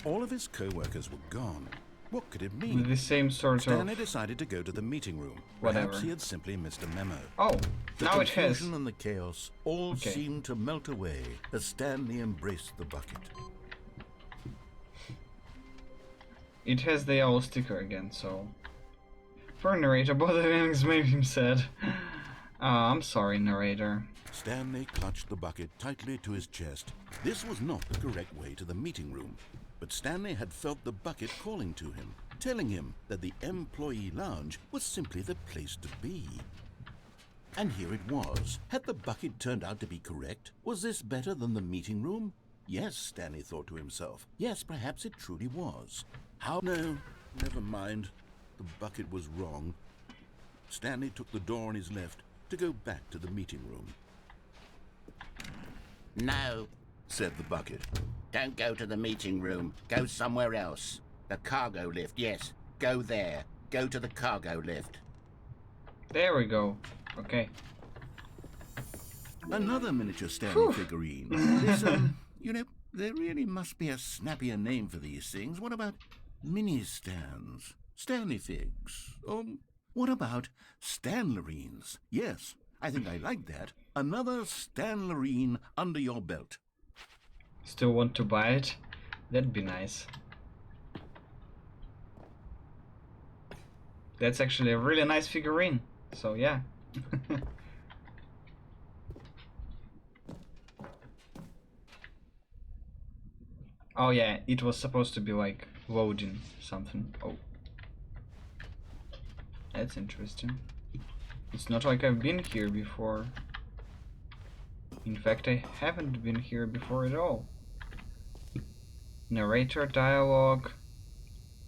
All of his co-workers were gone. What could it mean? with the same sort Stanley of, decided to go to the meeting room. Whatever. Perhaps he had simply missed a memo. oh, The now it has. confusion and the chaos all Okay. seemed to melt away as Stanley embraced the bucket. It has the yellow sticker again, so. For narrator, both endings made him sad. I'm sorry, narrator. Stanley clutched the bucket tightly to his chest. This was not the correct way to the meeting room, but Stanley had felt the bucket calling to him, telling him that the employee lounge was simply the place to be. And here it was. Had the bucket turned out to be correct? Was this better than the meeting room? Yes, Stanley thought to himself. Yes, perhaps it truly was. How? No, never mind. The bucket was wrong. Stanley took the door on his left to go back to the meeting room. No, Said the bucket. don't go to the meeting room. Go somewhere else. The cargo lift, yes. Go there. Go to the cargo lift. There we go. Okay. Another miniature Stanley figurine. This, you know, there really must be a snappier name for these things. What about mini-stands? Stanley figs? What about Stanlerines? Yes, I think I like that. Another Stanlerine under your belt. Still want to buy it? That'd be nice. That's actually a really nice figurine. So yeah. Oh yeah, it was supposed to be like VOD something. Oh. That's interesting. It's not like I've been here before. In fact, I haven't been here before at all. Narrator dialogue.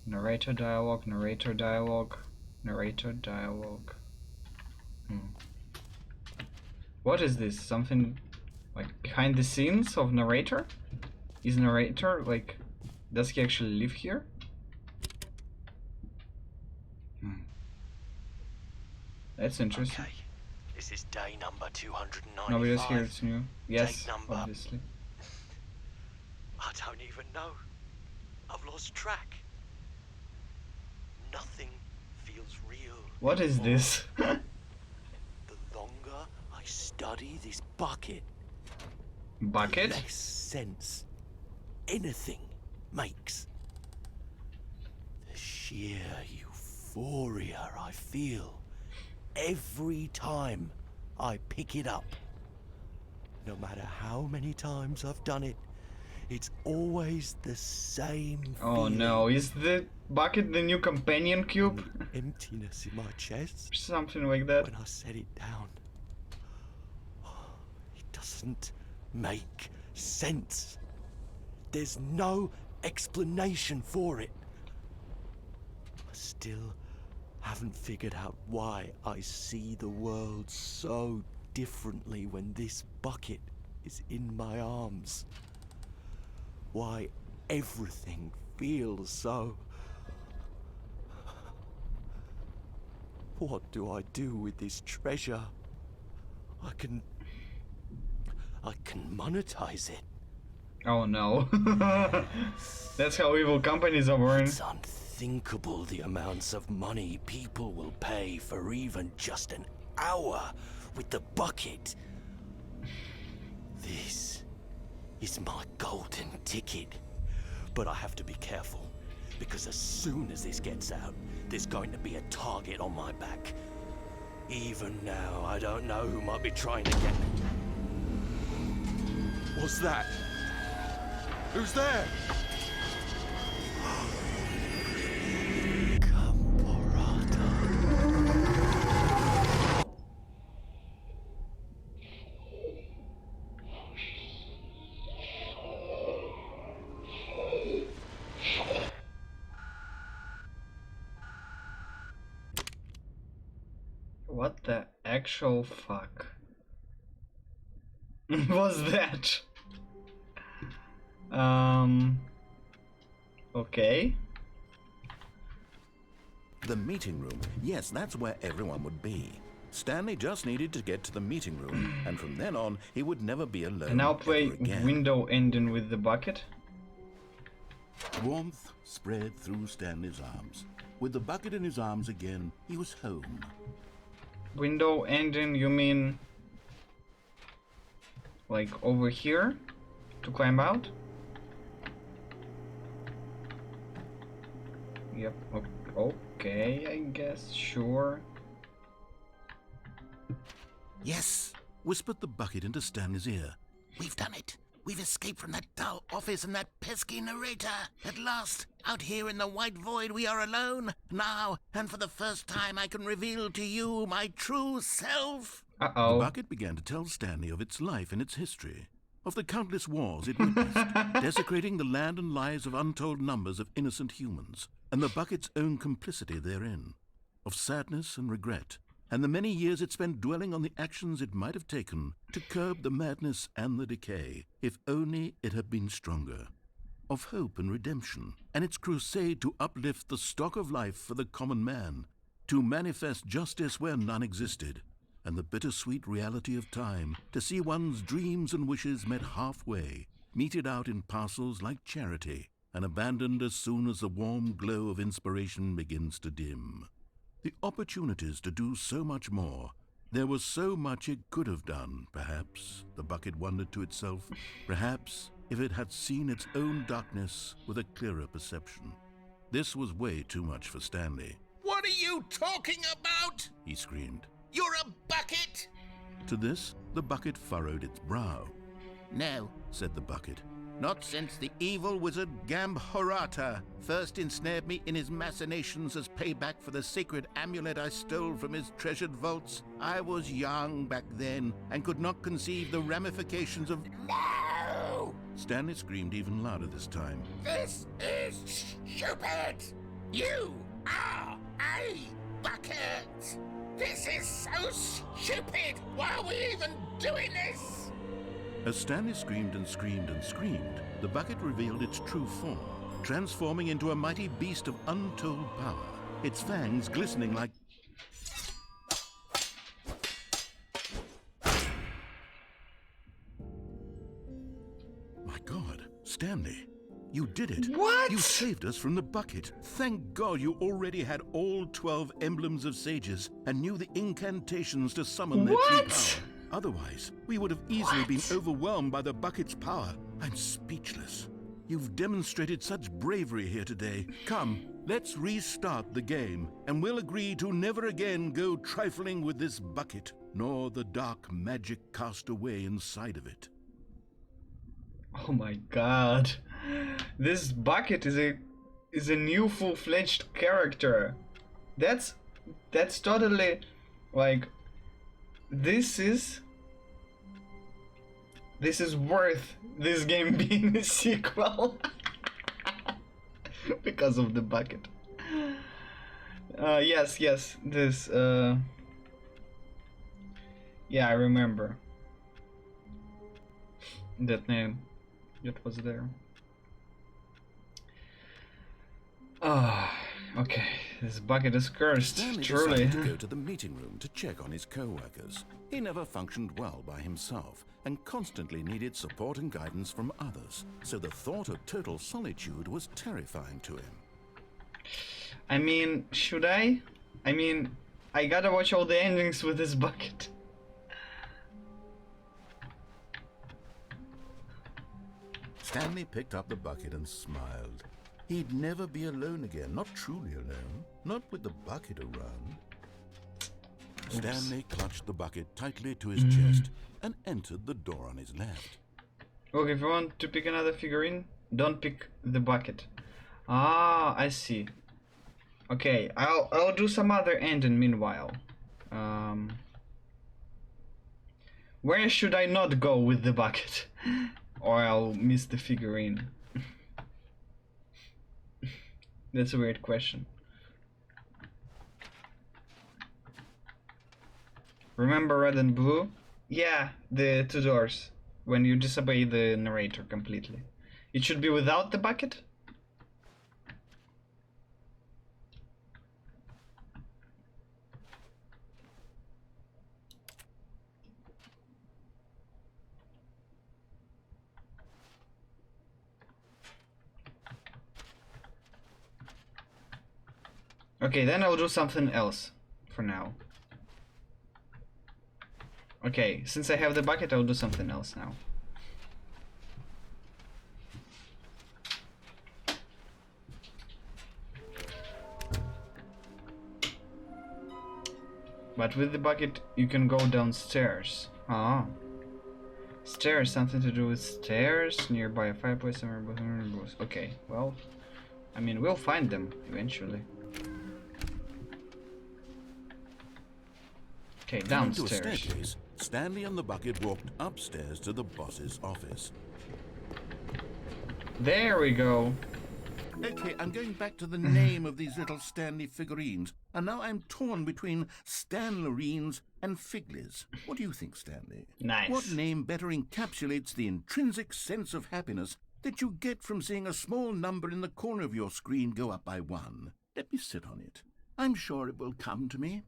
Narrator dialogue, narrator dialogue, narrator dialogue. What is this? Something like behind the scenes of narrator? Is narrator like, does he actually live here? That's interesting. Okay, this is day number 295. Nobody's here, it's new. Yes, Take number. obviously. I don't even know. I've lost track. Nothing feels real. What is anymore. this? The longer I study this bucket, the Bucket? less sense anything makes. The sheer euphoria I feel every time I pick it up. No matter how many times I've done it, it's always the same Oh feeling. no, is the bucket the new companion cube? Emptiness in my chest. Something like that. When I set it down, it doesn't make sense. There's no explanation for it. I still haven't figured out why I see the world so differently when this bucket is in my arms. Why everything feels so... What do I do with this treasure? I can monetize it. Oh no. That's how evil companies are born. It's unthinkable the amounts of money people will pay for even just an hour with the bucket. This is my golden ticket. But I have to be careful, because as soon as this gets out, there's going to be a target on my back. Even now, I don't know who might be trying to get me. What's that? Who's there? What the actual fuck was that? Okay. The meeting room. Yes, that's where everyone would be. Stanley just needed to get to the meeting room, and from then on, he would never be alone. And now play ever again. window ending with the bucket. Warmth spread through Stanley's arms. With the bucket in his arms again, he was home. Window ending, you mean like over here to climb out? Yep, okay, I guess, sure. Yes, whispered the bucket into Stanley's ear. We've done it. We've escaped from that dull office and that pesky narrator. At last, out here in the white void, we are alone. Now, and for the first time, I can reveal to you my true self. Uh-oh. The bucket began to tell Stanley of its life and its history, of the countless wars it witnessed, desecrating the land and lives of untold numbers of innocent humans, and the bucket's own complicity therein, of sadness and regret, and the many years it spent dwelling on the actions it might have taken to curb the madness and the decay, if only it had been stronger, of hope and redemption, and its crusade to uplift the stock of life for the common man, to manifest justice where none existed, and the bittersweet reality of time, to see one's dreams and wishes met halfway, meted out in parcels like charity, and abandoned as soon as the warm glow of inspiration begins to dim. The opportunities to do so much more. There was so much it could have done, perhaps, the bucket wondered to itself, perhaps if it had seen its own darkness with a clearer perception. This was way too much for Stanley. What are you talking about? He screamed. You're a bucket! To this, the bucket furrowed its brow. No, Said the bucket. not since the evil wizard Gambhorata first ensnared me in his machinations as payback for the sacred amulet I stole from his treasured vaults. I was young back then and could not conceive the ramifications of... No! Stanley screamed even louder this time. This is stupid! You are a bucket! This is so stupid! Why are we even doing this? As Stanley screamed and screamed and screamed, the bucket revealed its true form, transforming into a mighty beast of untold power, its fangs glistening like... My God, Stanley, you did it. What? You saved us from the bucket. Thank God you already had all 12 emblems of sages and knew the incantations to summon their true What? power. Otherwise, we would have easily been overwhelmed by the bucket's power. I'm speechless. You've demonstrated such bravery here today. Come, let's restart the game, and we'll agree to never again go trifling with this bucket, nor the dark magic cast away inside of it. Oh my god. This bucket is a new full-fledged character. That's totally like this is worth this game being a sequel because of the bucket. Yes, this yeah, I remember that name that was there. Okay, this bucket is cursed, Stanley truly. decided to go to the meeting room to check on his co-workers. He never functioned well by himself and constantly needed support and guidance from others, so the thought of total solitude was terrifying to him. I mean, should I? I mean, I gotta watch all the endings with this bucket. Stanley picked up the bucket and smiled. He'd never be alone again, not truly alone, not with the bucket around. Oops. Stanley clutched the bucket tightly to his chest and entered the door on his left. Okay, if you want to pick another figurine, don't pick the bucket. Ah, I see. Okay, I'll do some other ending meanwhile. Where should I not go with the bucket? Or I'll miss the figurine. That's a weird question. Remember red and blue? Yeah, the two doors. When you disobey the narrator completely. It should be without the bucket? Okay, then I'll do something else for now. Okay, since I have the bucket, I'll do something else now. But with the bucket, you can go downstairs. Ah. Stairs, something to do with stairs, nearby a fireplace, somewhere behind the booth. Okay, well, I mean, we'll find them eventually. Okay, downstairs. Into a staircase, Stanley and the bucket walked upstairs to the boss's office. There we go. Okay, I'm going back to the name of these little Stanley figurines, and now I'm torn between Stanlerines and Figlies. What do you think, Stanley? Nice. What name better encapsulates the intrinsic sense of happiness that you get from seeing a small number in the corner of your screen go up by 1? Let me sit on it. I'm sure it will come to me.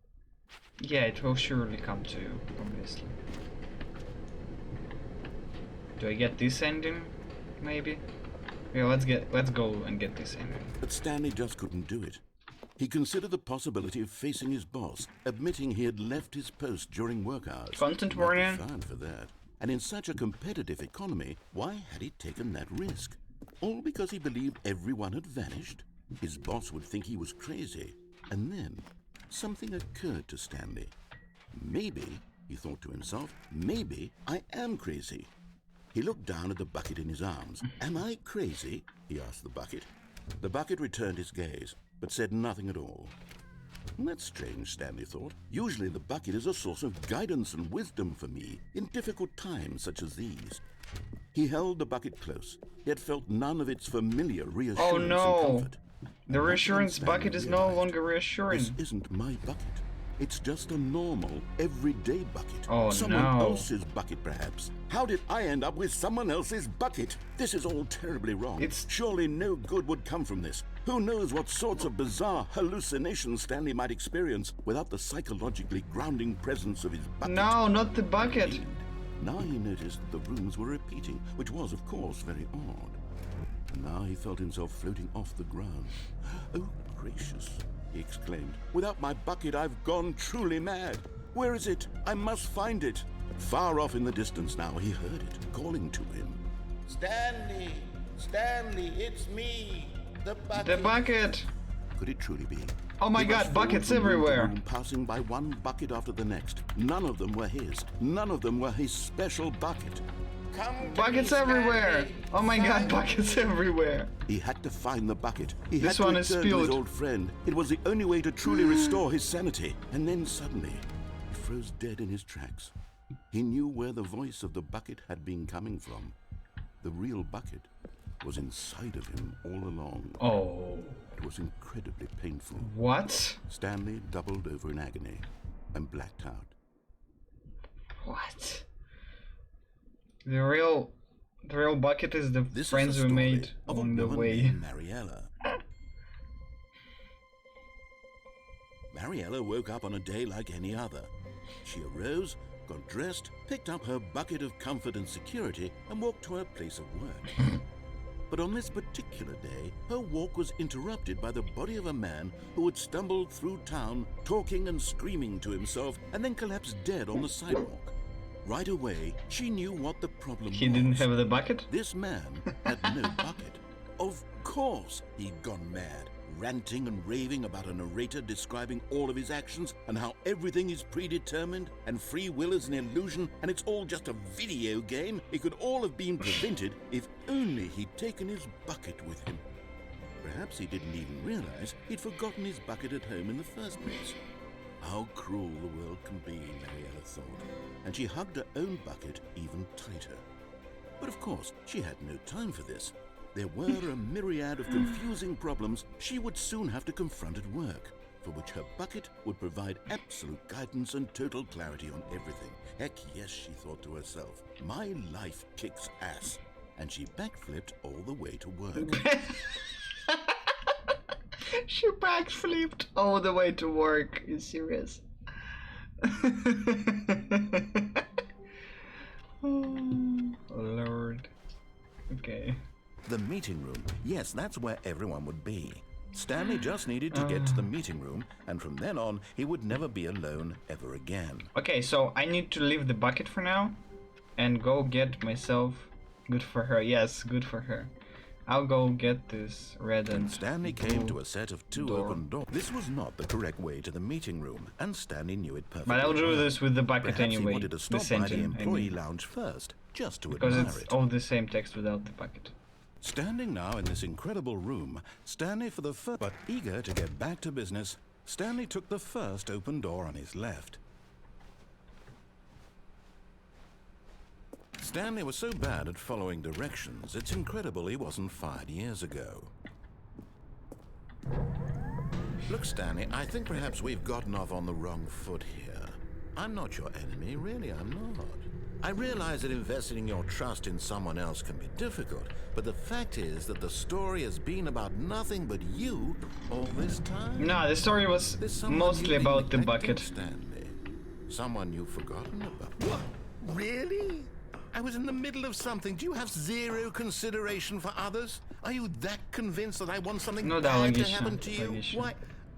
Yeah, it will surely come to you, obviously. Do I get this ending? Maybe? Yeah, let's go and get this ending. But Stanley just couldn't do it. He considered the possibility of facing his boss, admitting he had left his post during work hours. Content He might be warning. fired for that. And in such a competitive economy, why had he taken that risk? All because he believed everyone had vanished? His boss would think he was crazy. And then something occurred to Stanley. Maybe, he thought to himself, maybe I am crazy. He looked down at the bucket in his arms. Am I crazy? He asked the bucket. The bucket returned his gaze, but said nothing at all. That's strange, Stanley thought. Usually the bucket is a source of guidance and wisdom for me in difficult times such as these. He held the bucket close, yet felt none of its familiar reassurance and comfort. The reassurance bucket is no longer reassuring. This isn't my bucket. It's just a normal, everyday bucket. Oh, Someone no. else's bucket, perhaps. How did I end up with someone else's bucket? This is all terribly wrong. Surely no good would come from this. Who knows what sorts of bizarre hallucinations Stanley might experience without the psychologically grounding presence of his bucket. No, not the bucket. Indeed. Now he noticed the rooms were repeating, which was, of course, very odd. Now he felt himself floating off the ground. Oh, gracious, he exclaimed. Without my bucket, I've gone truly mad. Where is it? I must find it. Far off in the distance now, he heard it, calling to him. Stanley! Stanley, it's me, the bucket. The bucket! Could it truly be? Oh my He god, rushed forward buckets from room to everywhere! room, passing by one bucket after the next. None of them were his. None of them were his special bucket. Come to Buckets me, everywhere! Stanley. Oh my god, Find buckets me. everywhere! He had to find the bucket. He This had one to is return to his spilled. old friend. It was the only way to truly restore his sanity. And then suddenly, he froze dead in his tracks. He knew where the voice of the bucket had been coming from. The real bucket was inside of him all along. Oh. It was incredibly painful. What? Stanley doubled over in agony and blacked out. What? The real bucket is the This friends is the we story made of a on the woman way. named Mariella. Mariella woke up on a day like any other. She arose, got dressed, picked up her bucket of comfort and security, and walked to her place of work. But on this particular day, her walk was interrupted by the body of a man who had stumbled through town, talking and screaming to himself, and then collapsed dead on the sidewalk. Right away, she knew what the problem He was. didn't have the bucket? This man had no bucket. Of course he'd gone mad, ranting and raving about a narrator describing all of his actions and how everything is predetermined and free will is an illusion and it's all just a video game. It could all have been prevented if only he'd taken his bucket with him. Perhaps he didn't even realize he'd forgotten his bucket at home in the first place. How cruel the world can be, Mariella thought, and she hugged her own bucket even tighter. But of course, she had no time for this. There were a myriad of confusing problems she would soon have to confront at work, for which her bucket would provide absolute guidance and total clarity on everything. Heck yes, she thought to herself, my life kicks ass. And she backflipped all the way to work. She backflipped all the way to work. Are you serious? Oh, Lord. Okay. The meeting room. Yes, that's where everyone would be. Stanley just needed to get to the meeting room, and from then on, he would never be alone ever again. Okay, so I need to leave the bucket for now and go get myself. Good for her. Yes, good for her. I'll go get this red and Stanley came to a set of two door. open doors. This was not the correct way to the meeting room, and Stanley knew it perfectly. But I'll do well. this with the bucket Perhaps anyway. He wanted to The stop by center, the I employee mean. lounge first, just to Because admire it's it. all the same text without the bucket. Standing now in this incredible room, Stanley for the first, but eager to get back to business, Stanley took the first open door on his left. Stanley was so bad at following directions, it's incredible he wasn't fired years ago. Look, Stanley, I think perhaps we've gotten off on the wrong foot here. I'm not your enemy, really, I'm not. I realize that investing your trust in someone else can be difficult, but the fact is that the story has been about nothing but you all this time. No, the story was There's someone mostly you've about the neglected, bucket. Stanley. Someone you've forgotten about. What? Really? I was in the middle of something. Do you have zero consideration for others? Are you that convinced that I want something No, bad to allegation, happen to you? allegation. Why?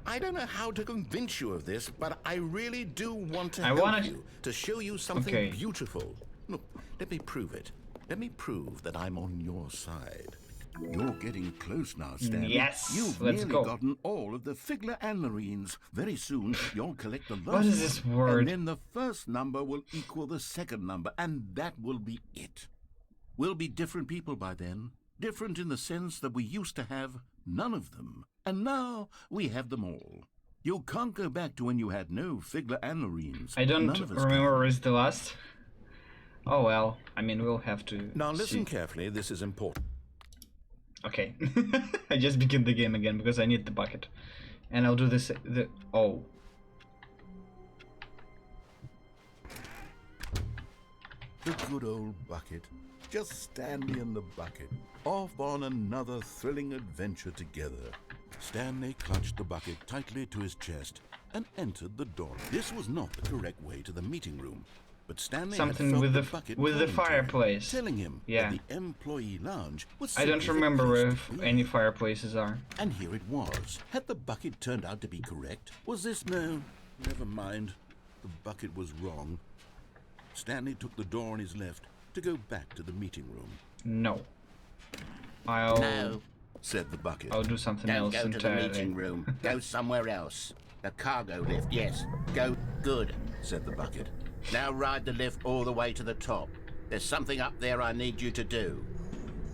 I don't know how to convince you of this, but I really do want to I help wanna- you, to show you something Okay. beautiful. Look, let me prove it. Let me prove that I'm on your side. You're getting close now, Stanley. Yes, You've let's nearly go. gotten all of the Figler and Marines. Very soon, you'll collect the last What is this one, word? And then the first number will equal the second number, and that will be it. We'll be different people by then. Different in the sense that we used to have none of them. And now we have them all. You can't go back to when you had no Figler and Marines. I don't None of us remember can. where is the last. Oh well, I mean we'll have to Now listen see. carefully, this is important. Okay. I just begin the game again because I need the bucket. And I'll do this oh. The good old bucket. Just Stanley and the bucket. Off on another thrilling adventure together. Stanley clutched the bucket tightly to his chest and entered the door. This was not the correct way to the meeting room, but Stanley Something had felt with the the bucket with the calling to him, fireplace. telling him Yeah. that the employee lounge was I don't simply the remember place if to be. any fireplaces are. And here it was. Had the bucket turned out to be correct? Was this no? Never mind. The bucket was wrong. Stanley took the door on his left to go back to the meeting room. No. No, said the bucket. I'll do something Don't else go to the entirely. meeting room. Go somewhere else. The cargo lift, yes. Go. Good, said the bucket. now ride the lift all the way to the top. There's something up there I need you to do.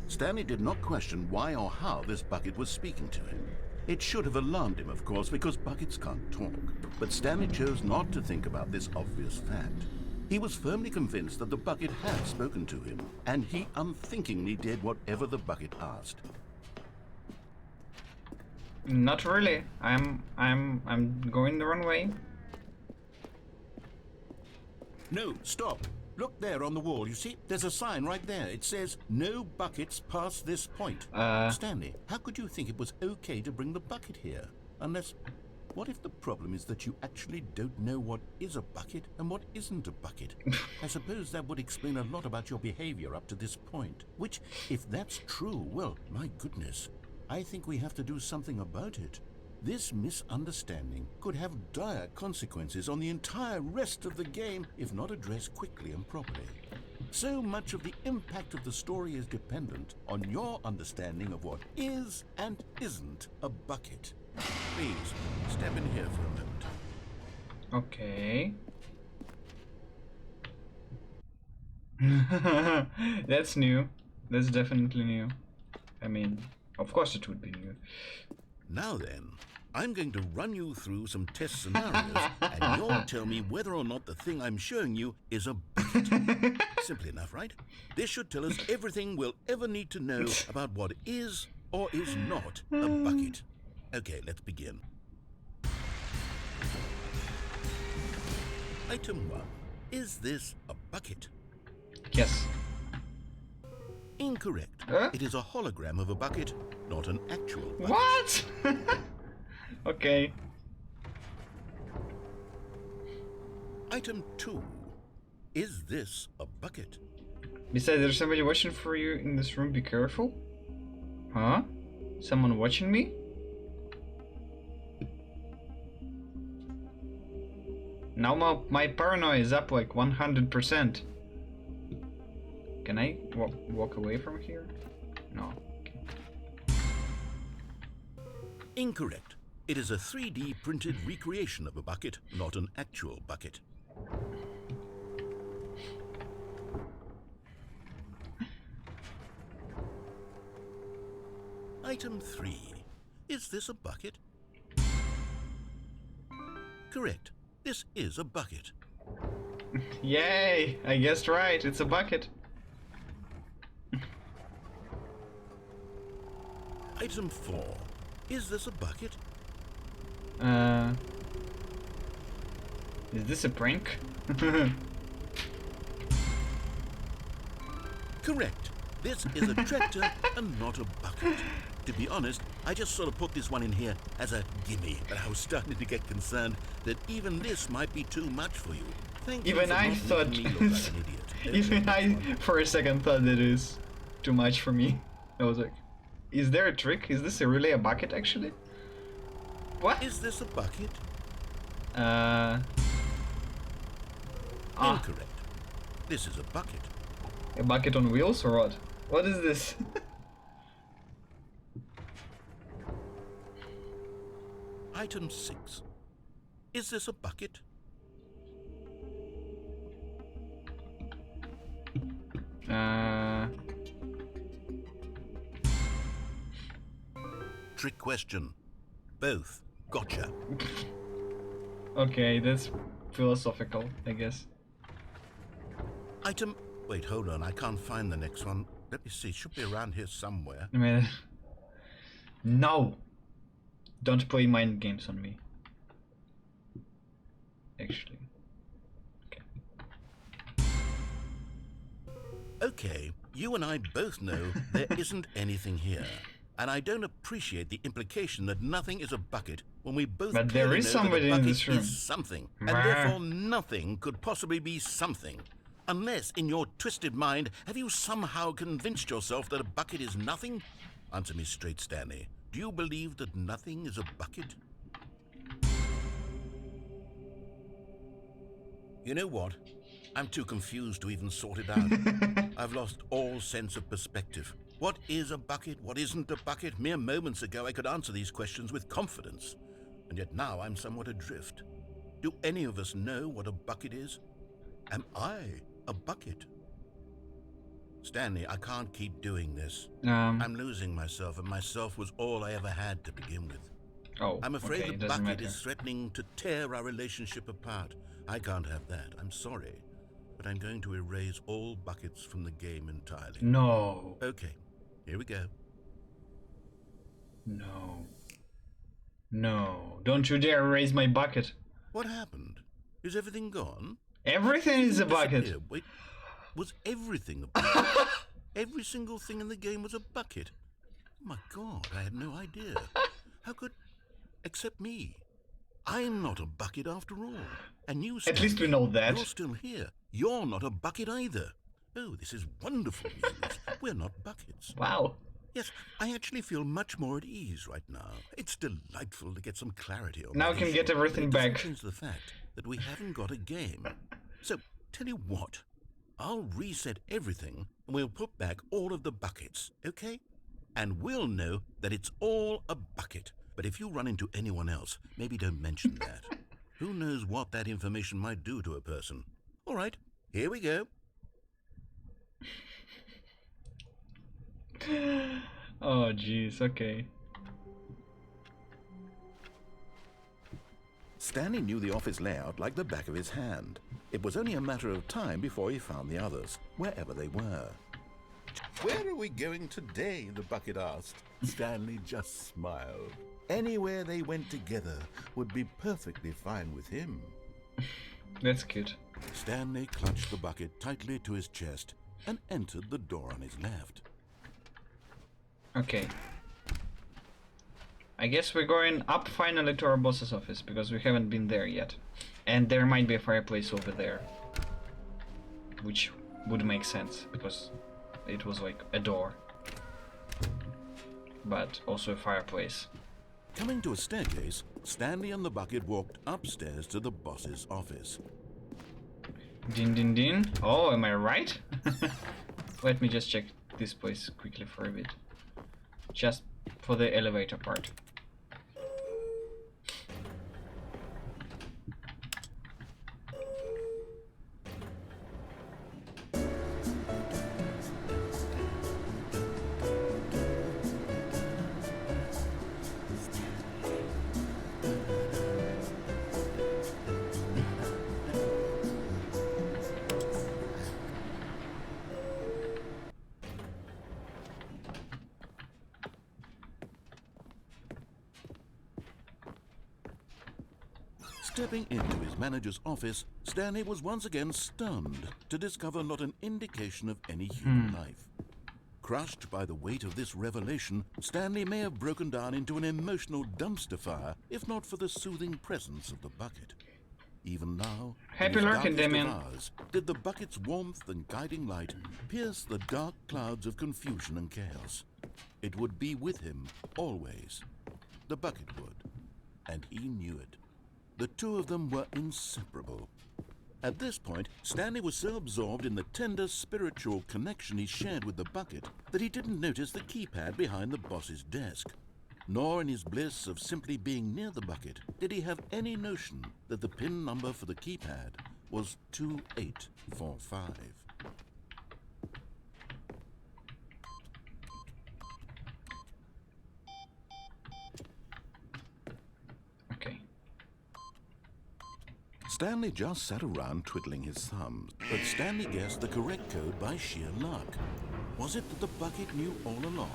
Stanley did not question why or how this bucket was speaking to him. It should have alarmed him, of course, because buckets can't talk. But Stanley chose not to think about this obvious fact. He was firmly convinced that the bucket had spoken to him, and he unthinkingly did whatever the bucket asked. Not really. I'm going the wrong way. No, stop. Look there on the wall, you see? There's a sign right there. It says, no buckets past this point. Stanley, how could you think it was okay to bring the bucket here? Unless, what if the problem is that you actually don't know what is a bucket and what isn't a bucket? I suppose that would explain a lot about your behavior up to this point. Which, if that's true, well, my goodness, I think we have to do something about it. This misunderstanding could have dire consequences on the entire rest of the game if not addressed quickly and properly. So much of the impact of the story is dependent on your understanding of what is and isn't a bucket. Please, step in here for a moment. Okay. That's new. That's definitely new. I mean, of course it would be new. Now then, I'm going to run you through some test scenarios, and you'll tell me whether or not the thing I'm showing you is a bucket. Simple enough, right? This should tell us everything we'll ever need to know about what is or is not a bucket. Okay, let's begin. Item 1. Is this a bucket? Yes. Incorrect. Huh? It is a hologram of a bucket, not an actual bucket. What? Okay. Item 2. Is this a bucket? Besides, there's somebody watching for you in this room. Be careful. Huh? Someone watching me? Now my paranoia is up like 100%. Can I walk away from here? No. Okay. Incorrect. It is a 3D printed recreation of a bucket, not an actual bucket. Item 3. Is this a bucket? Correct. This is a bucket. Yay! I guessed right. It's a bucket. Item 4. Is this a bucket? Is this a prank? Correct. This is a tractor and not a bucket. To be honest, I just sort of put this one in here as a gimme, but I was starting to get concerned that even this might be too much for you. Thank you Even for I not thought making me look like an idiot. even I for a second thought that it is too much for me. I was like, is there a trick? Is this really a bucket actually? What? Is this a bucket? Incorrect. This is a bucket. A bucket on wheels or what? What is this? Item 6. Is this a bucket? Trick question. Both. Gotcha. Okay, that's philosophical, I guess. Item... Wait, hold on. I can't find the next one. Let me see. It should be around here somewhere. I mean, no! Don't play mind games on me. Actually. Okay. Okay, you and I both know there isn't anything here. And I don't appreciate the implication that nothing is a bucket when we both But there is somebody in this room. is something. And therefore nothing could possibly be something. Unless, in your twisted mind, have you somehow convinced yourself that a bucket is nothing? Answer me straight, Stanley. Do you believe that nothing is a bucket? You know what? I'm too confused to even sort it out. I've lost all sense of perspective. What is a bucket? What isn't a bucket? Mere moments ago I could answer these questions with confidence, and yet now I'm somewhat adrift. Do any of us know what a bucket is? Am I a bucket? Stanley, I can't keep doing this. I'm losing myself, and myself was all I ever had to begin with. Oh, I'm afraid okay, the bucket is threatening to tear our relationship apart. I can't have that. I'm sorry. But I'm going to erase all buckets from the game entirely. No. Okay, here we go. No. No. Don't you dare erase my bucket. What happened? Is everything gone? Everything is a bucket. Wait, was everything a bucket? Every single thing in the game was a bucket? Oh my God, I had no idea. How could... Except me. I'm not a bucket after all. And you, Stanley, at least we know that. You're still here. You're not a bucket either. Oh, this is wonderful news. We're not buckets. Wow. Yes, I actually feel much more at ease right now. It's delightful to get some clarity on now we can get everything back. It doesn't change the fact that we haven't got a game. So, tell you what. I'll reset everything and we'll put back all of the buckets, okay? And we'll know that it's all a bucket. But if you run into anyone else, maybe don't mention that. Who knows what that information might do to a person. All right, here we go. Oh, jeez, okay. Stanley knew the office layout like the back of his hand. It was only a matter of time before he found the others, wherever they were. Where are we going today? The bucket asked. Stanley just smiled. Anywhere they went together would be perfectly fine with him. That's cute. Stanley clutched the bucket tightly to his chest and entered the door on his left. Okay. I guess we're going up finally to our boss's office, because we haven't been there yet. And there might be a fireplace over there. Which would make sense, because it was like a door. But also a fireplace. Coming to a staircase, Stanley and the bucket walked upstairs to the boss's office. Din din din. Oh, am I right? Let me just check this place quickly for a bit. Just for the elevator part. Stepping into his manager's office, Stanley was once again stunned to discover not an indication of any human life. Crushed by the weight of this revelation, Stanley may have broken down into an emotional dumpster fire if not for the soothing presence of the bucket. Even now, Happy lurking, Damien. Did the bucket's warmth and guiding light pierce the dark clouds of confusion and chaos. It would be with him always. The bucket would, and he knew it. The two of them were inseparable. At this point, Stanley was so absorbed in the tender spiritual connection he shared with the bucket that he didn't notice the keypad behind the boss's desk. Nor in his bliss of simply being near the bucket did he have any notion that the PIN number for the keypad was 2845. Okay. Stanley just sat around twiddling his thumbs, but Stanley guessed the correct code by sheer luck. Was it that the bucket knew all along?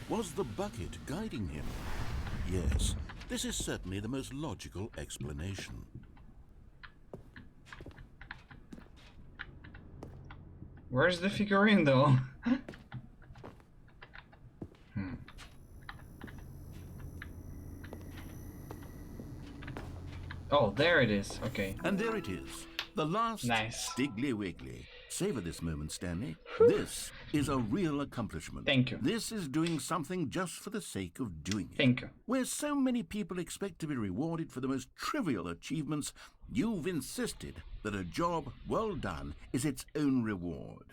Was the bucket guiding him? Yes, this is certainly the most logical explanation. Where's the figurine though? Oh, there it is. Okay. And there it is. The last Nice. Stiggly Wiggly. Savor this moment, Stanley. This is a real accomplishment. Thank you. This is doing something just for the sake of doing it. Thank you. Where so many people expect to be rewarded for the most trivial achievements, you've insisted that a job well done is its own reward.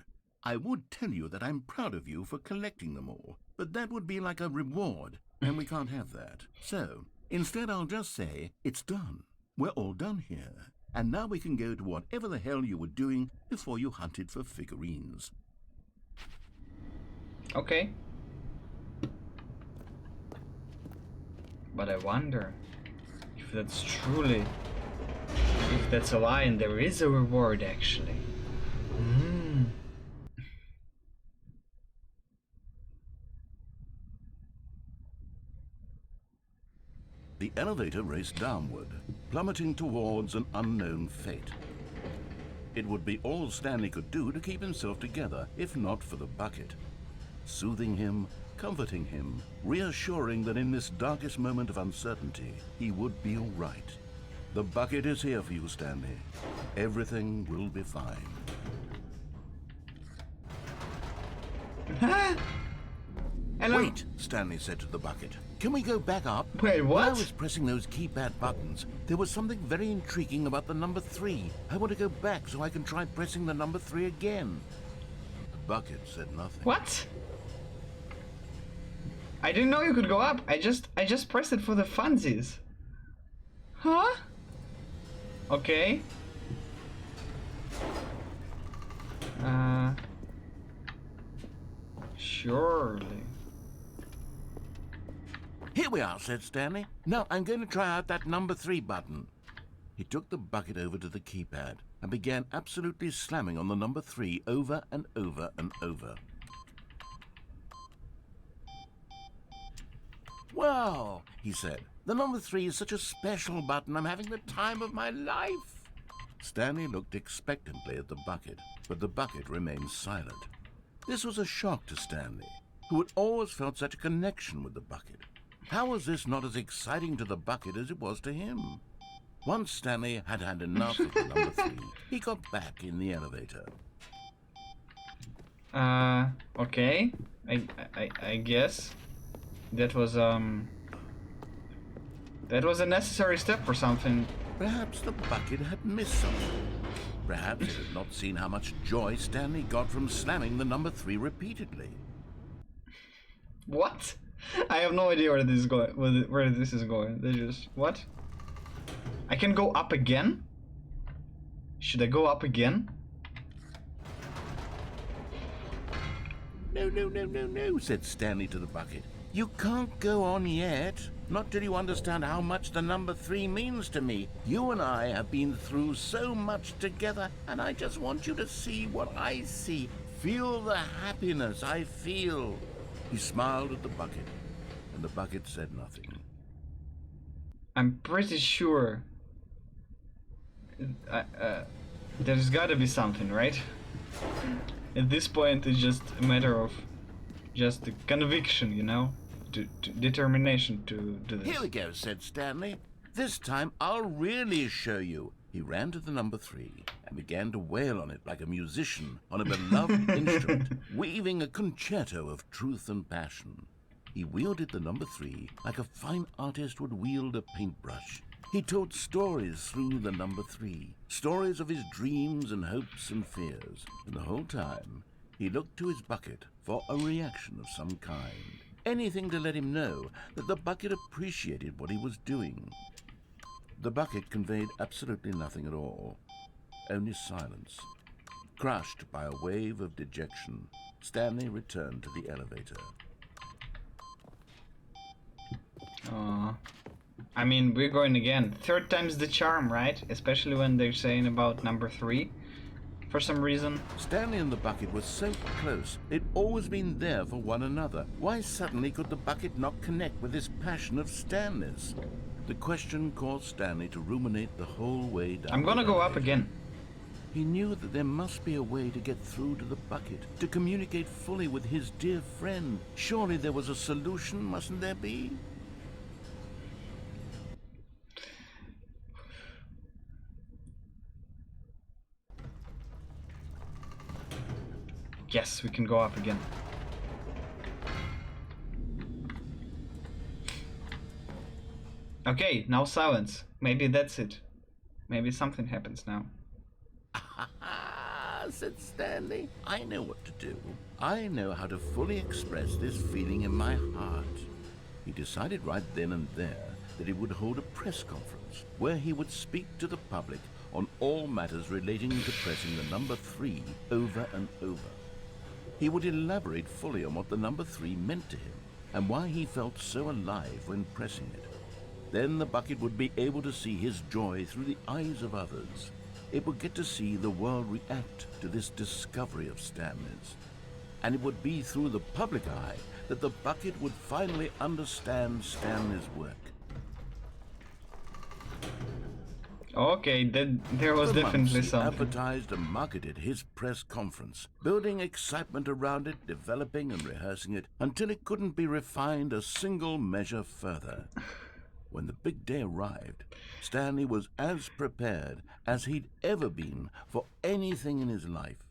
I would tell you that I'm proud of you for collecting them all, but that would be like a reward, and we can't have that. So, instead I'll just say, it's done. We're all done here. And now we can go to whatever the hell you were doing before you hunted for figurines. Okay. But I wonder if that's truly... if that's a lie and there is a reward, actually. The elevator raced downward, plummeting towards an unknown fate. It would be all Stanley could do to keep himself together, if not for the bucket. Soothing him, comforting him, reassuring that in this darkest moment of uncertainty, he would be all right. The bucket is here for you, Stanley. Everything will be fine. Wait, Stanley said to the bucket. Can we go back up? Wait, what? When I was pressing those keypad buttons, there was something very intriguing about the number 3. I want to go back so I can try pressing the number 3 again. The bucket said nothing. What? I didn't know you could go up. I just pressed it for the funsies. Huh? Okay. Surely. Here we are, said Stanley. Now I'm going to try out that number 3 button. He took the bucket over to the keypad and began absolutely slamming on the number 3 over and over and over. Wow, he said. The number 3 is such a special button. I'm having the time of my life. Stanley looked expectantly at the bucket, but the bucket remained silent. This was a shock to Stanley, who had always felt such a connection with the bucket. How was this not as exciting to the bucket as it was to him? Once Stanley had had enough of the number 3, he got back in the elevator. Okay. I guess that was a necessary step for something. Perhaps the bucket had missed something. Perhaps it had not seen how much joy Stanley got from slamming the number 3 repeatedly. What? I have no idea where this is going. Where this is going. They just... What? I can go up again? Should I go up again? No, said Stanley to the bucket. You can't go on yet. Not till you understand how much the number 3 means to me. You and I have been through so much together, and I just want you to see what I see. Feel the happiness I feel. He smiled at the bucket, and the bucket said nothing. I'm pretty sure there's gotta be something, right? At this point, it's just a matter of just the conviction, you know? Determination to do this. Here we go, said Stanley. This time I'll really show you. He ran to the number 3 and began to wail on it like a musician on a beloved instrument, weaving a concerto of truth and passion. He wielded the number 3 like a fine artist would wield a paintbrush. He told stories through the number 3, stories of his dreams and hopes and fears, and the whole time he looked to his bucket for a reaction of some kind. Anything to let him know that the bucket appreciated what he was doing. The bucket conveyed absolutely nothing at all, only silence. Crushed by a wave of dejection, Stanley returned to the elevator. I mean, we're going again. 3rd time's the charm, right? Especially when they're saying about number 3. For some reason. Stanley and the bucket were so close. They'd always been there for one another. Why suddenly could the bucket not connect with this passion of Stanley's? The question caused Stanley to ruminate the whole way down. I'm gonna go up again. He knew that there must be a way to get through to the bucket, to communicate fully with his dear friend. Surely there was a solution, mustn't there be? Yes, we can go up again. Okay, now silence. Maybe that's it. Maybe something happens now. said Stanley. I know what to do. I know how to fully express this feeling in my heart. He decided right then and there that he would hold a press conference where he would speak to the public on all matters relating to pressing the number 3 over and over. He would elaborate fully on what the number 3 meant to him and why he felt so alive when pressing it. Then the bucket would be able to see his joy through the eyes of others. It would get to see the world react to this discovery of Stanley's. And it would be through the public eye that the bucket would finally understand Stanley's work. Okay, there was definitely something. He advertised and marketed his press conference, building excitement around it, developing and rehearsing it, until it couldn't be refined a single measure further. When the big day arrived, Stanley was as prepared as he'd ever been for anything in his life.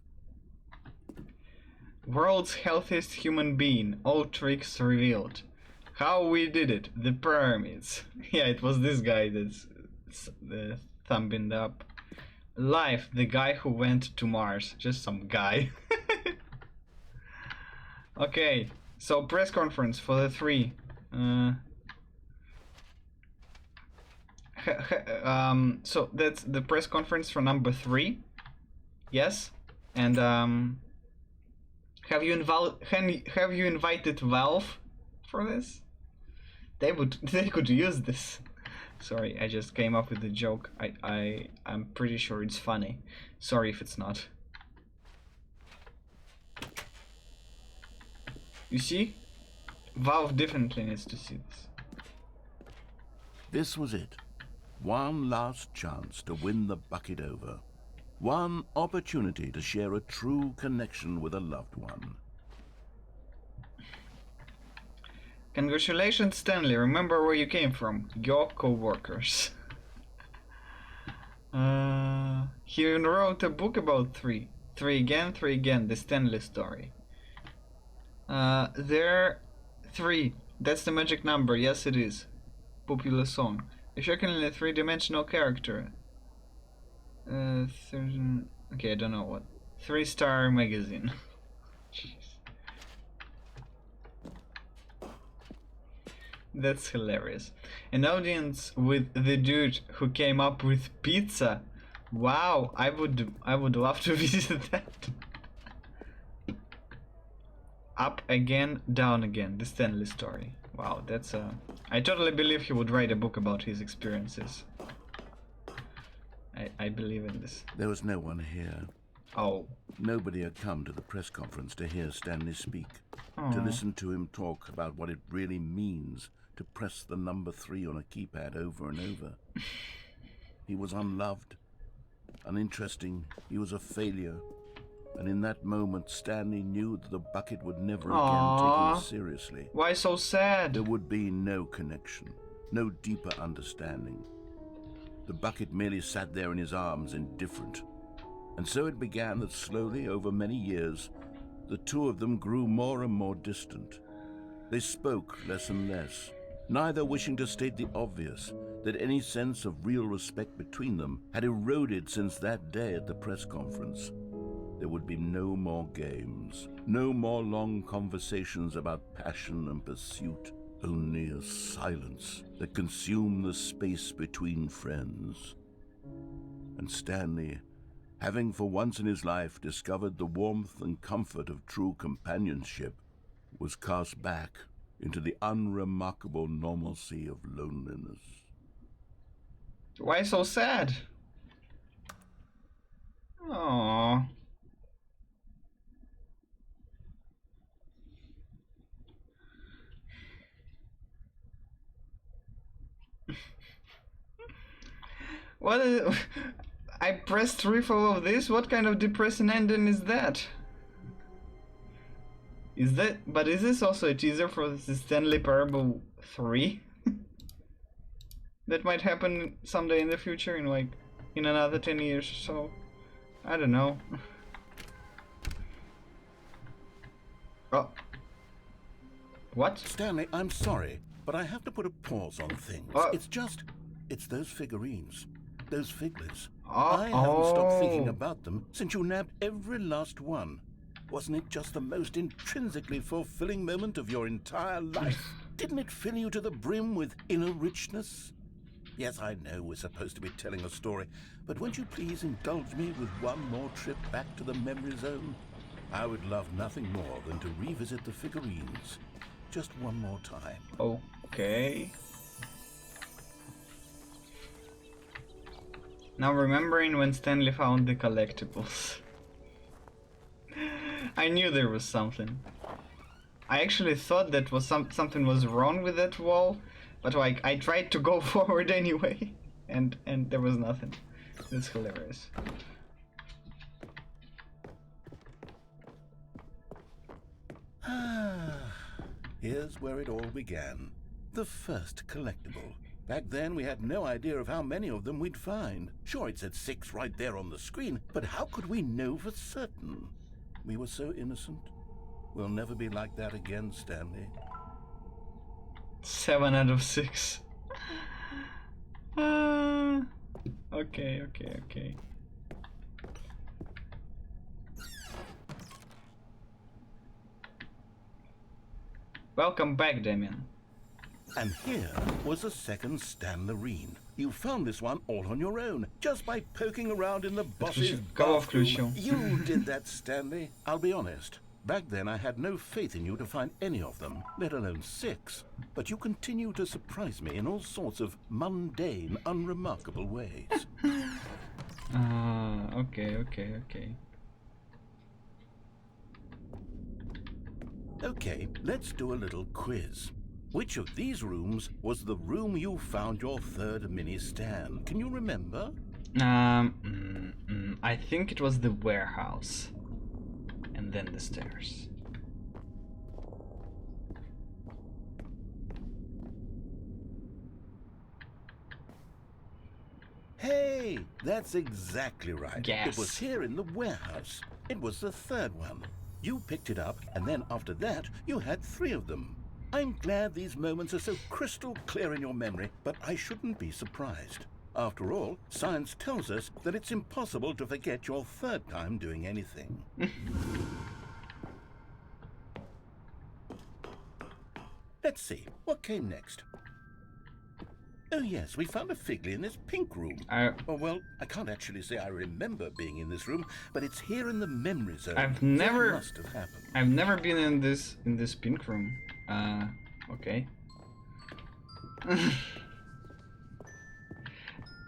World's healthiest human being, all tricks revealed. How we did it, the pyramids. Yeah, it was this guy that's thumbing up. Life, the guy who went to Mars. Just some guy. Okay, so press conference for the 3. So that's the press conference for number 3. Yes, and have you invited Valve for this? They could use this. Sorry, I just came up with a joke. I'm pretty sure it's funny. Sorry if it's not. You see? Valve definitely needs to see this. This was it. One last chance to win the bucket over. One opportunity to share a true connection with a loved one. Congratulations, Stanley. Remember where you came from. Your co-workers. He wrote a book about 3. 3 again, the Stanley story. There 3. That's the magic number. Yes, it is. Popular song. A shockingly 3-dimensional character. Okay, I don't know what. 3-star magazine. Jeez. That's hilarious. An audience with the dude who came up with pizza. Wow, I would love to visit that. Up again, down again. The Stanley story. Wow, that's a... I totally believe he would write a book about his experiences. I believe in this. There was no one here. Oh. Nobody had come to the press conference to hear Stanley speak, Aww. to listen to him talk about what it really means to press the number 3 on a keypad over and over. He was unloved, uninteresting, he was a failure. And in that moment, Stanley knew that the bucket would never again take him seriously. Why so sad? There would be no connection, no deeper understanding. The bucket merely sat there in his arms, indifferent. And so it began that slowly, over many years, the two of them grew more and more distant. They spoke less and less, neither wishing to state the obvious, that any sense of real respect between them had eroded since that day at the press conference. There would be no more games, no more long conversations about passion and pursuit, only a silence that consumed the space between friends. And Stanley, having for once in his life discovered the warmth and comfort of true companionship, was cast back into the unremarkable normalcy of loneliness. Why so sad? Aww. What is... I pressed 3 for all of this? What kind of depressing ending is that? Is this also a teaser for the Stanley Parable 3? That might happen someday in the future, in another 10 years or so. I don't know. Oh. What? Stanley, I'm sorry, but I have to put a pause on things. It's those figurines. those figlets. I haven't stopped thinking about them since you nabbed every last one. Wasn't it just the most intrinsically fulfilling moment of your entire life? Didn't it fill you to the brim with inner richness? Yes, I know we're supposed to be telling a story, but won't you please indulge me with one more trip back to the memory zone? I would love nothing more than to revisit the figurines. Just one more time. Okay. Now remembering when Stanley found the collectibles. I knew there was something. I actually thought that was something was wrong with that wall, but like I tried to go forward anyway, and there was nothing. It's hilarious. Here's where it all began. The first collectible. Back then, we had no idea of how many of them we'd find. Sure, it said 6 right there on the screen, but how could we know for certain? We were so innocent. We'll never be like that again, Stanley. 7 out of 6. Okay. Welcome back, Damien. And here was a second Stanlerine. You found this one all on your own, just by poking around in the boss's bathroom. You did that, Stanley. I'll be honest. Back then I had no faith in you to find any of them, let alone 6. But you continue to surprise me in all sorts of mundane, unremarkable ways. Okay. Okay, let's do a little quiz. Which of these rooms was the room you found your third mini-Stan? Can you remember? I think it was the warehouse. And then the stairs. Hey, that's exactly right. Yes. It was here in the warehouse. It was the third one. You picked it up, and then after that, you had 3 of them. I'm glad these moments are so crystal clear in your memory, but I shouldn't be surprised. After all, science tells us that it's impossible to forget your third time doing anything. Let's see, what came next? Oh yes, we found a Figley in this pink room. Oh well, I can't actually say I remember being in this room, but it's here in the memory zone. I've never been in this pink room. Okay.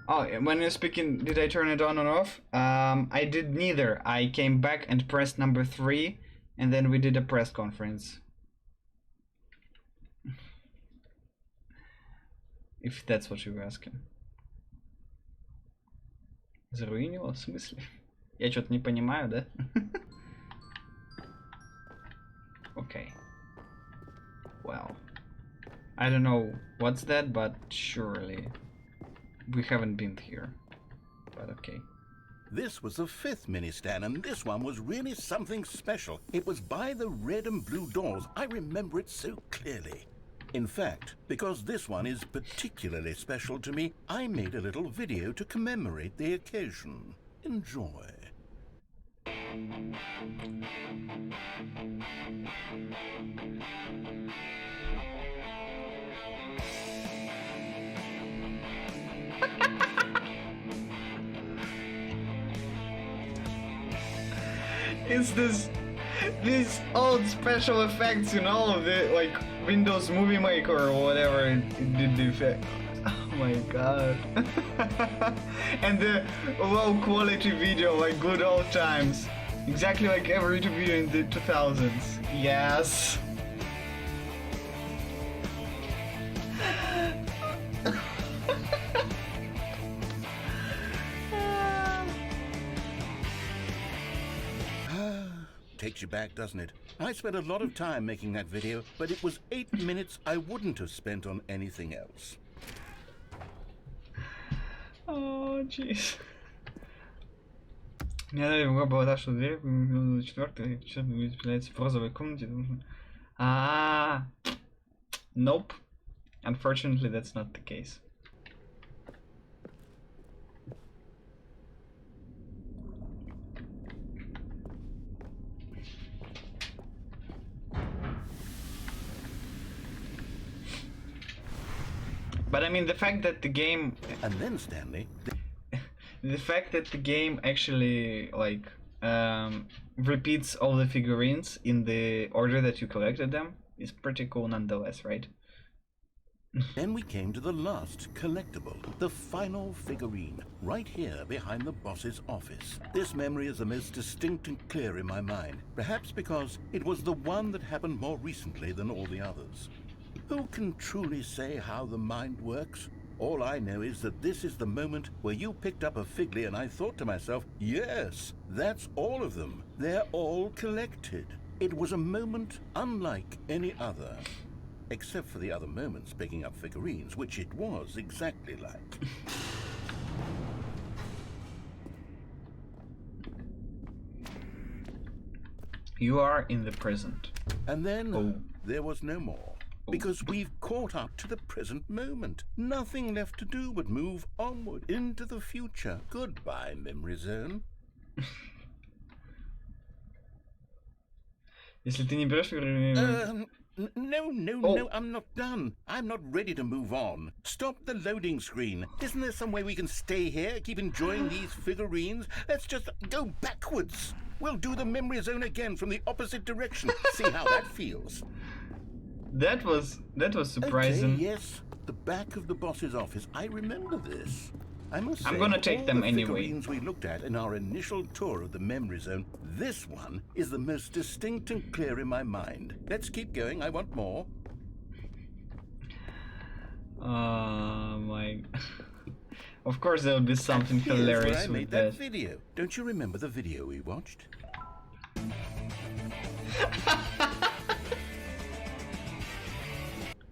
Oh, when you're speaking, did I turn it on and off? I did neither. I came back and pressed number 3, and then we did a press conference. If that's what you were asking. Заруинило? В смысле? Я что-то не понимаю, да? Okay. Well, I don't know what's that, but surely we haven't been here. But okay. This was the 5th mini-Stan, and this one was really something special. It was by the red and blue doors. I remember it so clearly. In fact, because this one is particularly special to me, I made a little video to commemorate the occasion. Enjoy. It's these old special effects, you know, the like Windows Movie Maker or whatever it did the effect. Oh my god. And the low quality video, like good old times. Exactly like every YouTube video in the 2000s. Yes. Takes you back, doesn't it? I spent a lot of time making that video, but it was 8 minutes I wouldn't have spent on anything else. Oh, jeez. Мне надо его было что дверь, 4-й, что появляется в розовой комнате. Nope. Unfortunately, that's not the case. But I mean, the fact that the game... And then, Stanley... the fact that the game actually, like, repeats all the figurines in the order that you collected them is pretty cool nonetheless, right? Then we came to the last collectible, the final figurine, right here behind the boss's office. This memory is the most distinct and clear in my mind, perhaps because it was the one that happened more recently than all the others. Who can truly say how the mind works? All I know is that this is the moment where you picked up a Figley and I thought to myself, yes, that's all of them. They're all collected. It was a moment unlike any other. Except for the other moments picking up figurines, which it was exactly like. You are in the present. And then there was no more. Because we've caught up to the present moment. Nothing left to do but move onward into the future. Goodbye, memory zone. Если ты не берешь No, I'm not done. I'm not ready to move on. Stop the loading screen. Isn't there some way we can stay here, keep enjoying these figurines? Let's just go backwards. We'll do the memory zone again from the opposite direction. See how that feels. That was surprising. Okay, yes, the back of the boss's office. I remember this. I must say, I'm gonna take them anyway. The figurines we looked at in our initial tour of the memory zone, this one is the most distinct and clear in my mind. Let's keep going. I want more. My... Of course there will be something and here's hilarious where I made with that video. Don't you remember the video we watched?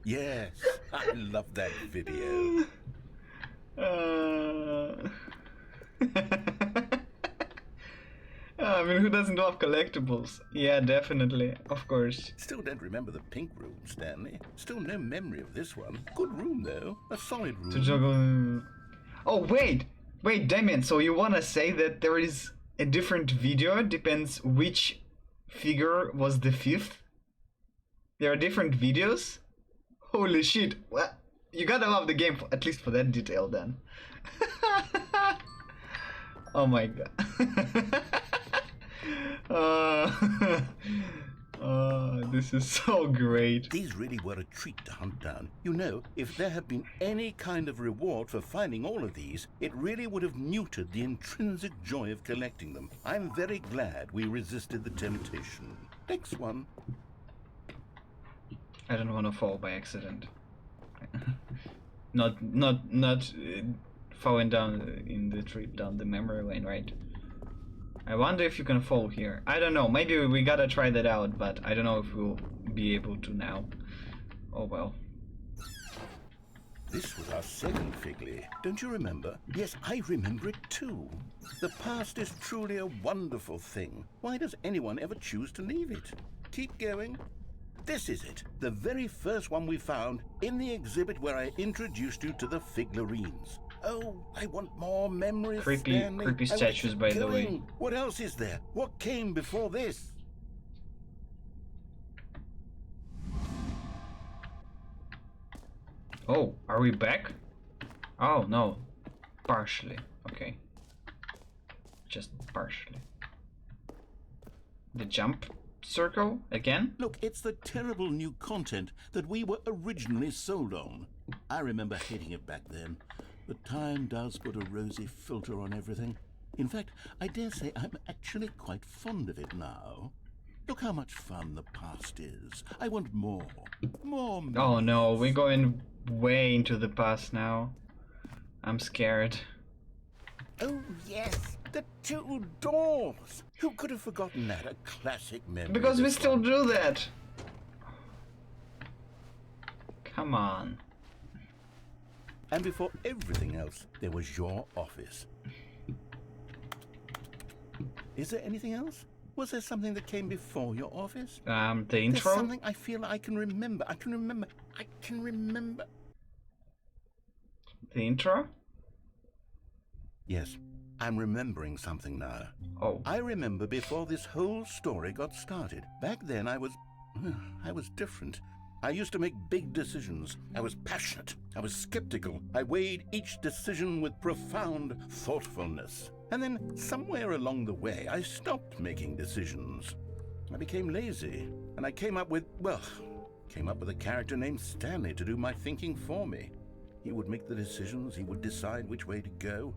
Yes, I love that video. I mean, who doesn't love collectibles? Yeah, definitely, of course. Still don't remember the pink room, Stanley. Still no memory of this one. Good room, though. A solid room. To juggle... Oh, wait, Damien, so you wanna say that there is a different video? Depends which figure was the fifth? There are different videos? Holy shit, what? You gotta love the game, at least for that detail then. Oh my god. This is so great. These really were a treat to hunt down. You know, if there had been any kind of reward for finding all of these, it really would have muted the intrinsic joy of collecting them. I'm very glad we resisted the temptation. Next one. I don't want to fall by accident. not falling down in the trip down the memory lane, right? I wonder if you can fall here. I don't know, maybe we gotta try that out, but I don't know if we'll be able to now. Oh well. This was our second Figley. Don't you remember? Yes, I remember it too. The past is truly a wonderful thing. Why does anyone ever choose to leave it? Keep going. This is it, the very first one we found in the exhibit where I introduced you to the figurines. Oh, I want more memories, Stanley. Creepy statues, by the way. What else is there? What came before this? Oh, are we back? Oh, no. Partially. Okay. Just partially. The jump circle again? Look, it's the terrible new content that we were originally sold on. I remember hating it back then. But time does put a rosy filter on everything. In fact, I dare say I'm actually quite fond of it now. Look how much fun the past is. I want more. More. Oh no, we're going way into the past now. I'm scared. Oh yes, the two doors. Who could have forgotten that? A classic memory. Because we still do that. Come on. And before everything else, there was your office. Is there anything else? Was there something that came before your office? The There's intro? something I feel I can remember. I can remember. The intro? Yes, I'm remembering something now. Oh. I remember before this whole story got started. Back then I was different. I used to make big decisions. I was passionate. I was skeptical. I weighed each decision with profound thoughtfulness. And then, somewhere along the way, I stopped making decisions. I became lazy, and I came up with a character named Stanley to do my thinking for me. He would make the decisions, he would decide which way to go.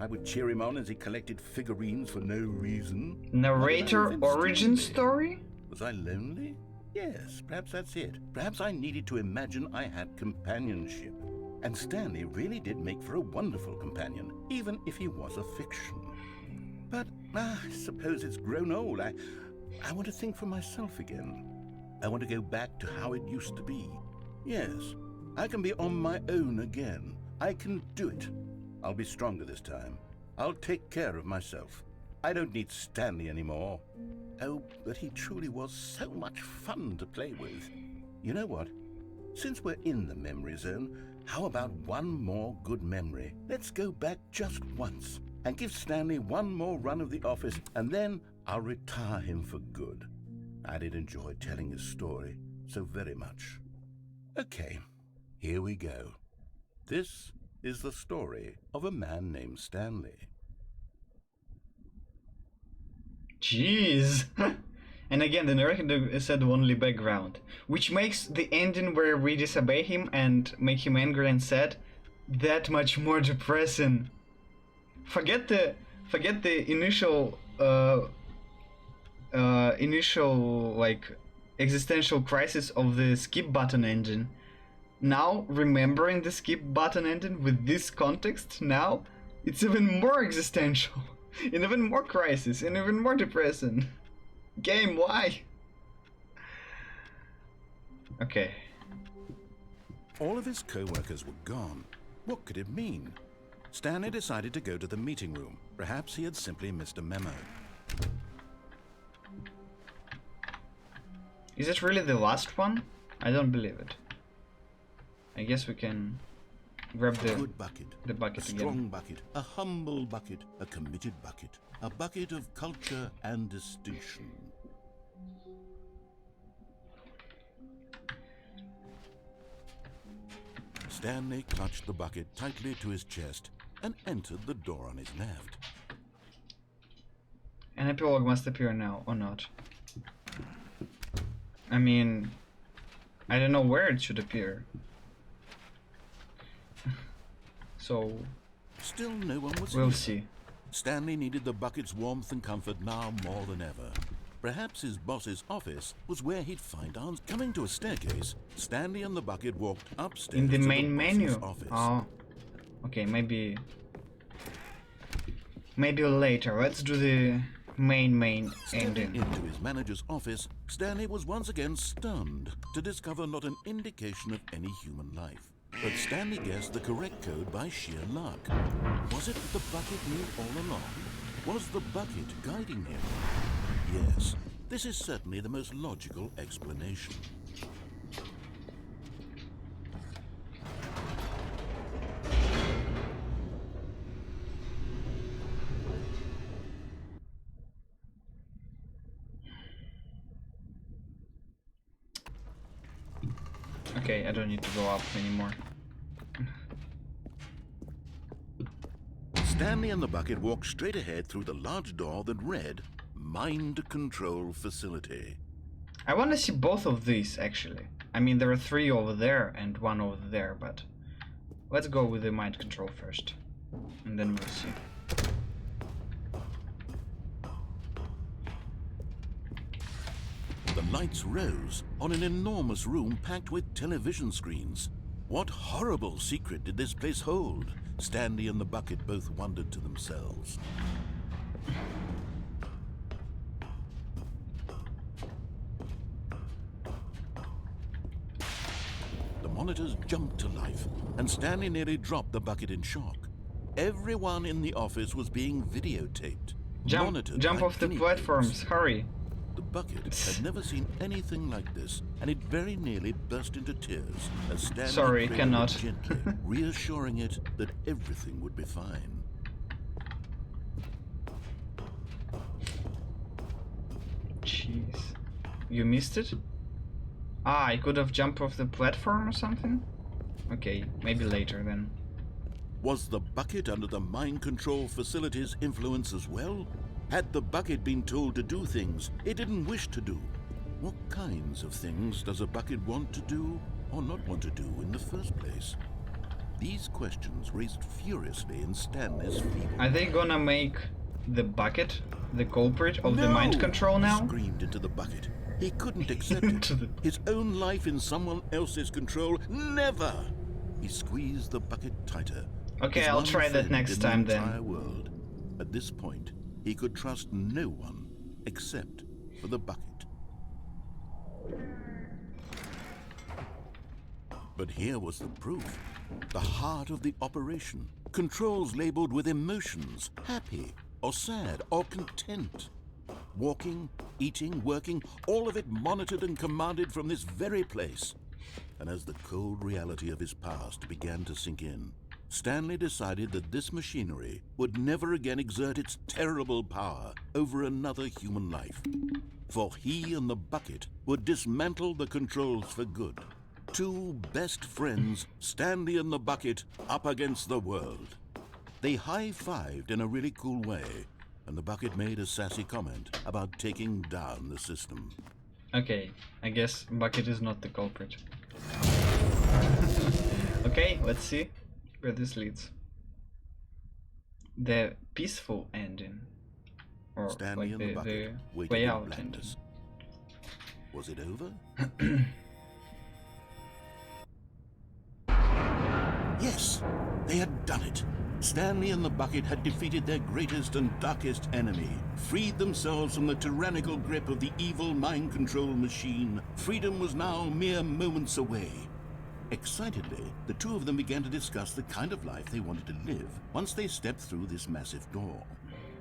I would cheer him on as he collected figurines for no reason. Narrator origin story? Was I lonely? Yes, perhaps that's it. Perhaps I needed to imagine I had companionship. And Stanley really did make for a wonderful companion, even if he was a fiction. But I suppose it's grown old. I want to think for myself again. I want to go back to how it used to be. Yes, I can be on my own again. I can do it. I'll be stronger this time. I'll take care of myself. I don't need Stanley anymore. Oh, but he truly was so much fun to play with. You know what? Since we're in the memory zone, how about one more good memory? Let's go back just once and give Stanley one more run of the office, and then I'll retire him for good. I did enjoy telling his story so very much. Okay, here we go. This is the story of a man named Stanley. Jeez. And again, the narrator said only background, which makes the ending where we disobey him and make him angry and sad that much more depressing. Forget the initial like existential crisis of the skip button engine. Now remembering the skip button ending with this context, now it's even more existential. And even more crisis, and even more depressing. Game, why? Okay. All of his co-workers were gone. What could it mean? Stanley decided to go to the meeting room. Perhaps he had simply missed a memo. Is it really the last one? I don't believe it. I guess we can grab the bucket a again. Strong bucket, a humble bucket, a committed bucket, a bucket of culture and distinction. Stanley clutched the bucket tightly to his chest and entered the door on his left. An epilogue must appear now, or not. I mean, I don't know where it should appear. So, still no one was we'll here. see. Stanley needed the bucket's warmth and comfort now more than ever. Perhaps his boss's office was where he'd find answers. Coming to a staircase, Stanley and the bucket walked upstairs in the to main menu. Office. Oh, okay, maybe later. Let's do the main Stepping ending. into his manager's office, Stanley was once again stunned to discover not an indication of any human life. But Stanley guessed the correct code by sheer luck. Was it that the bucket knew all along? Was the bucket guiding him? Yes, this is certainly the most logical explanation. Okay, I don't need to go up anymore. Stanley and the bucket walked straight ahead through the large door that read, Mind Control Facility. I want to see both of these, actually. I mean, there are 3 over there and 1 over there, but let's go with the mind control first, and then we'll see. The lights rose on an enormous room packed with television screens. What horrible secret did this place hold? Stanley and the bucket both wondered to themselves. The monitors jumped to life, and Stanley nearly dropped the bucket in shock. Everyone in the office was being videotaped. Jump off the platforms, hurry! The bucket had never seen anything like this, and it very nearly burst into tears as Stanley Sorry, prayed cannot. gently, reassuring it that everything would be fine. Jeez. You missed it? Ah, I could have jumped off the platform or something? Okay, maybe later then. Was the bucket under the mind control facility's influence as well? Had the bucket been told to do things it didn't wish to do? What kinds of things does a bucket want to do or not want to do in the first place? These questions raced furiously in Stanley's feeble Are they gonna make the bucket the culprit of the mind control now? He screamed into the bucket. He couldn't accept it. His own life in someone else's control. Never! He squeezed the bucket tighter. Okay, His I'll one try that friend next in time the then. entire world. At this point, he could trust no one except for the bucket. But here was the proof. The heart of the operation. Controls labeled with emotions, happy or sad or content. Walking, eating, working, all of it monitored and commanded from this very place. And as the cold reality of his past began to sink in, Stanley decided that this machinery would never again exert its terrible power over another human life. For he and the bucket would dismantle the controls for good. Two best friends, Stanley and the bucket, up against the world. They high-fived in a really cool way, and the bucket made a sassy comment about taking down the system. Okay, I guess bucket is not the culprit. Okay, let's see where this leads. The peaceful ending, or Stanley like and the bucket the waited way in out ending. blackness. Was it over? Yes, they had done it. Stanley and the bucket had defeated their greatest and darkest enemy, freed themselves from the tyrannical grip of the evil mind control machine. Freedom was now mere moments away. Excitedly, the two of them began to discuss the kind of life they wanted to live once they stepped through this massive door.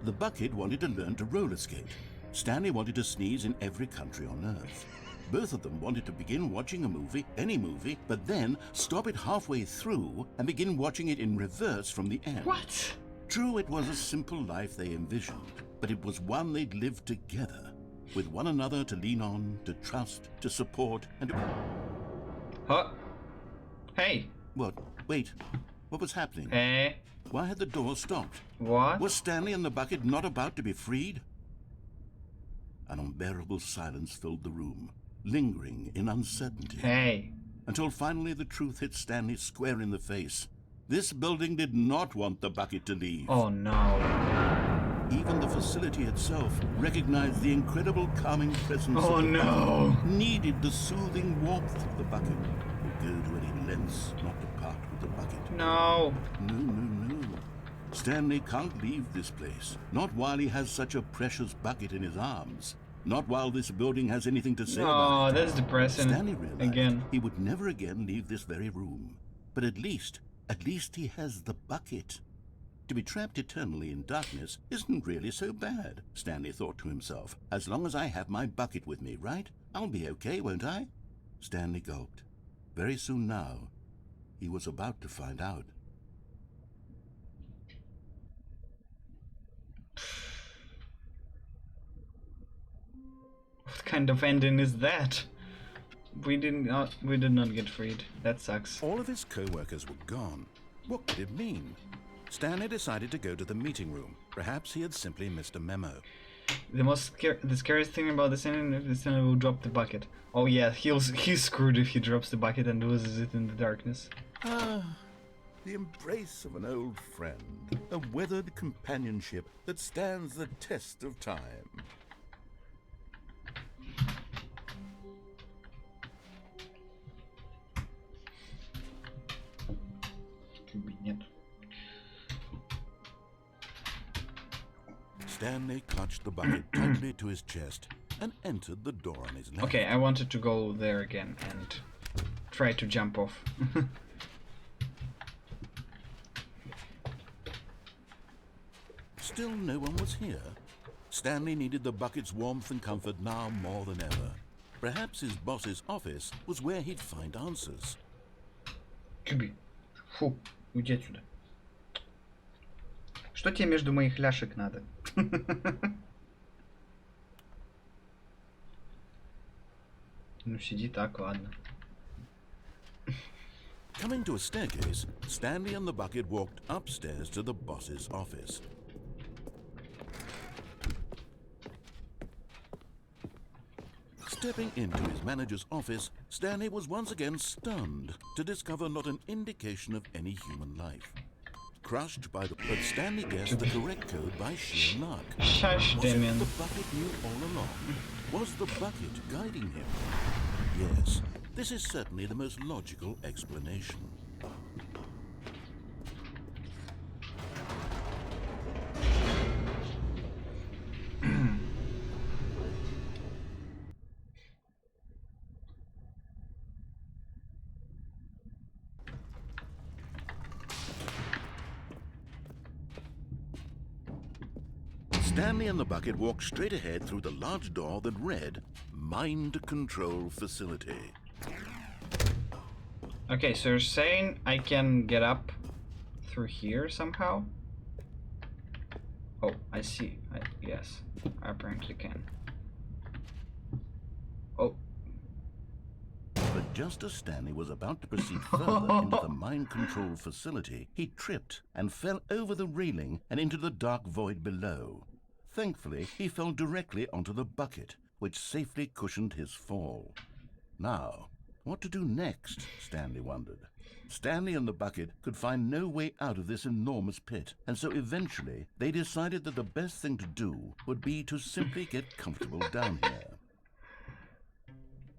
The bucket wanted to learn to roller skate. Stanley wanted to sneeze in every country on Earth. Both of them wanted to begin watching a movie, any movie, but then stop it halfway through and begin watching it in reverse from the end. What? True, it was a simple life they envisioned, but it was one they'd lived together, with one another to lean on, to trust, to support, and to... Huh? Hey. What? Wait. What was happening? Hey. Why had the door stopped? What? Was Stanley and the bucket not about to be freed? An unbearable silence filled the room, lingering in uncertainty. Hey. Until finally the truth hit Stanley square in the face. This building did not want the bucket to leave. Oh no. Even the facility itself recognized the incredible calming presence Oh of the no. bucket, needed the soothing warmth of the bucket, would go to any lengths not to part with the bucket. No. No. Stanley can't leave this place, not while he has such a precious bucket in his arms. Not while this building has anything to say about it. Oh, that's depressing. Stanley realized Again. he would never again leave this very room. But at least he has the bucket. To be trapped eternally in darkness isn't really so bad, Stanley thought to himself. As long as I have my bucket with me, right? I'll be okay, won't I? Stanley gulped. Very soon now, he was about to find out. What kind of ending is that? We did not get freed. That sucks. All of his co-workers were gone. What could it mean? Stanley decided to go to the meeting room. Perhaps he had simply missed a memo. The scariest thing about this ending is that Stanley will drop the bucket. Oh yeah, he's screwed if he drops the bucket and loses it in the darkness. The embrace of an old friend, a weathered companionship that stands the test of time. Stanley clutched the bucket tightly to his chest and entered the door on his left. Okay, I wanted to go there again and try to jump off. Still no one was here. Stanley needed the bucket's warmth and comfort now more than ever. Perhaps his boss's office was where he'd find answers. Кюби. Фу, уйди отсюда. Что тебе между моих ляшек надо? Ну сиди так, ладно. Coming to a staircase, Stanley and the bucket walked upstairs to the boss's office. Stepping into his manager's office, Stanley was once again stunned to discover not an indication of any human life. Crushed by but Stanley guessed the correct code by sheer luck. Shush, Was it Damien. the bucket knew all along? Was the bucket guiding him? Yes, this is certainly the most logical explanation. Stanley and the bucket walked straight ahead through the large door that read, Mind Control Facility. Okay, so you're saying I can get up through here somehow? Oh, I see. Yes, I apparently can. Oh. But just as Stanley was about to proceed further into the mind control facility, he tripped and fell over the railing and into the dark void below. Thankfully, he fell directly onto the bucket, which safely cushioned his fall. Now, what to do next, Stanley wondered. Stanley and the bucket could find no way out of this enormous pit, and so eventually they decided that the best thing to do would be to simply get comfortable down here.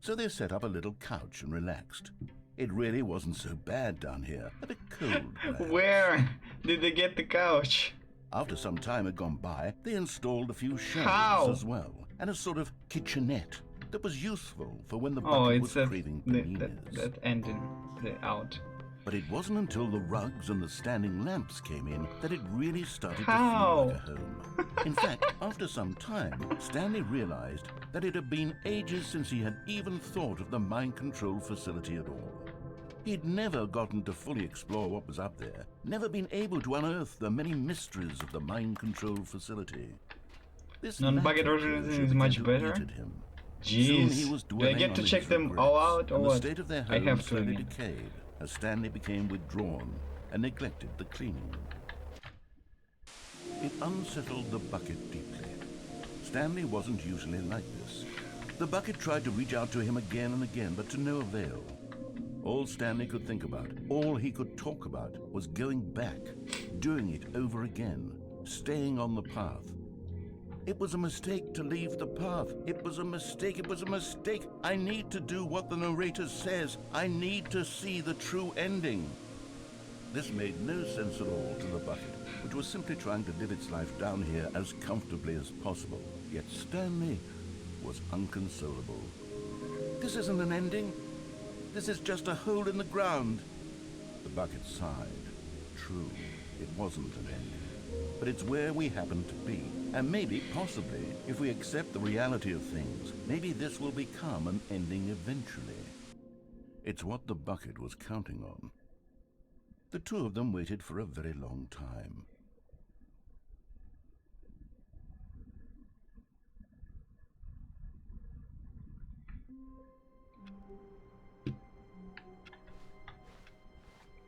So they set up a little couch and relaxed. It really wasn't so bad down here, a bit cold, perhaps. Where did they get the couch? After some time had gone by, they installed a few shelves How? as well, and a sort of kitchenette that was useful for when the bucket was craving paninis. that ending, the out. But it wasn't until the rugs and the standing lamps came in that it really started to How? feel like a home. In fact, after some time, Stanley realized that it had been ages since he had even thought of the mind control facility at all. He'd never gotten to fully explore what was up there, never been able to unearth the many mysteries of the mind control facility. This Non-bucket latter version closure is much began to better. eat at him. Soon he Jeez, was do I dwelling get on to his check them regrets, all out or and what? the state of their I home have to slowly again. decayed as Stanley became withdrawn and neglected the cleaning. It unsettled the bucket deeply. Stanley wasn't usually like this. The bucket tried to reach out to him again and again, but to no avail. All Stanley could think about, all he could talk about, was going back, doing it over again, staying on the path. It was a mistake to leave the path. It was a mistake. It was a mistake. I need to do what the narrator says. I need to see the true ending. This made no sense at all to the bucket, which was simply trying to live its life down here as comfortably as possible. Yet Stanley was unconsolable. This isn't an ending. This is just a hole in the ground. The bucket sighed. True, it wasn't an ending. But it's where we happen to be. And maybe, possibly, if we accept the reality of things, maybe this will become an ending eventually. It's what the bucket was counting on. The two of them waited for a very long time.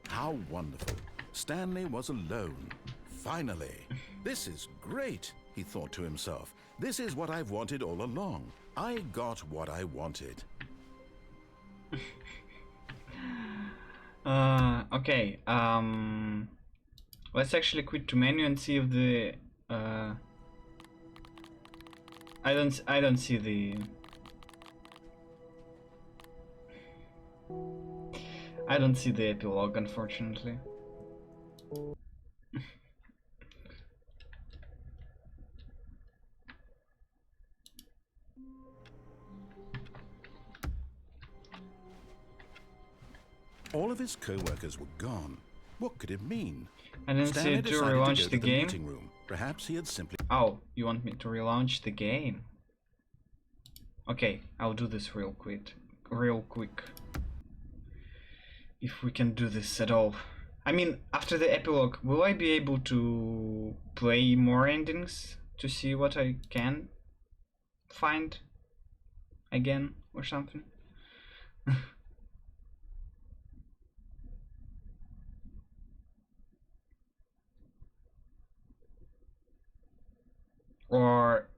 How wonderful. Stanley was alone. Finally. This is great, he thought to himself. This is what I've wanted all along. I got what I wanted. Okay. Let's actually quit to menu and see if the I don't see the epilogue, unfortunately. All of his co-workers were gone. What could it mean? I didn't see it to relaunch the game. Meeting room. Perhaps he had simply... Oh, you want me to relaunch the game? Okay, I'll do this real quick. If we can do this at all. I mean, after the epilogue, will I be able to play more endings to see what I can find again or something? Or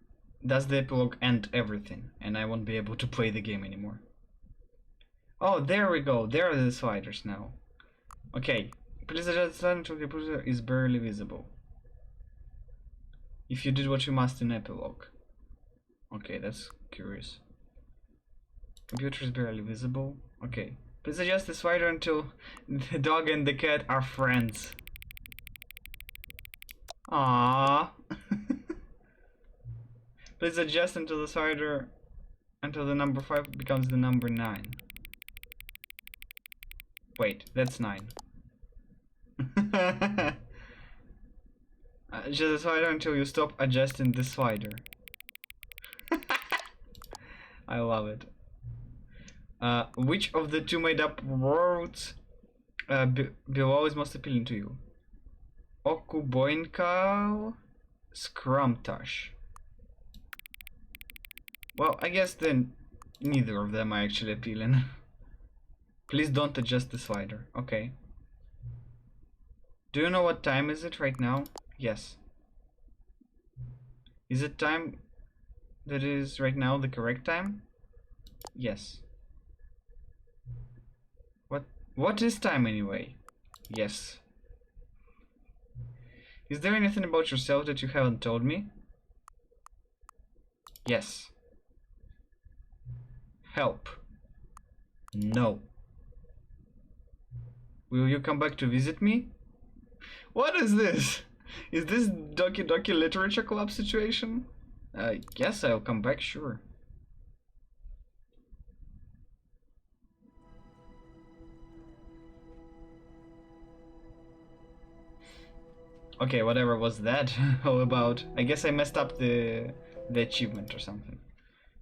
does the epilogue end everything and I won't be able to play the game anymore? Oh, there we go. There are the sliders now. Okay. Please adjust the slider until the computer is barely visible. If you did what you must in epilogue. Okay, that's curious. Computer is barely visible. Okay. Please adjust the slider until the dog and the cat are friends. Aww. Please adjust until the slider until the number 5 becomes the number 9. Wait, that's 9. Adjust the slider until you stop adjusting the slider. I love it. Which of the two made-up words below is most appealing to you? Okuboinkal, Scrumtash. Well, I guess then neither of them are actually appealing. Please don't adjust the slider. Okay. Do you know what time is it right now? Yes. Is it time that is right now the correct time? Yes. What is time anyway? Yes. Is there anything about yourself that you haven't told me? Yes. Help. No. Will you come back to visit me? What is this? Is this Doki Doki Literature Club situation? Yes, I'll come back, sure. Okay, whatever was that all about? I guess I messed up the achievement or something.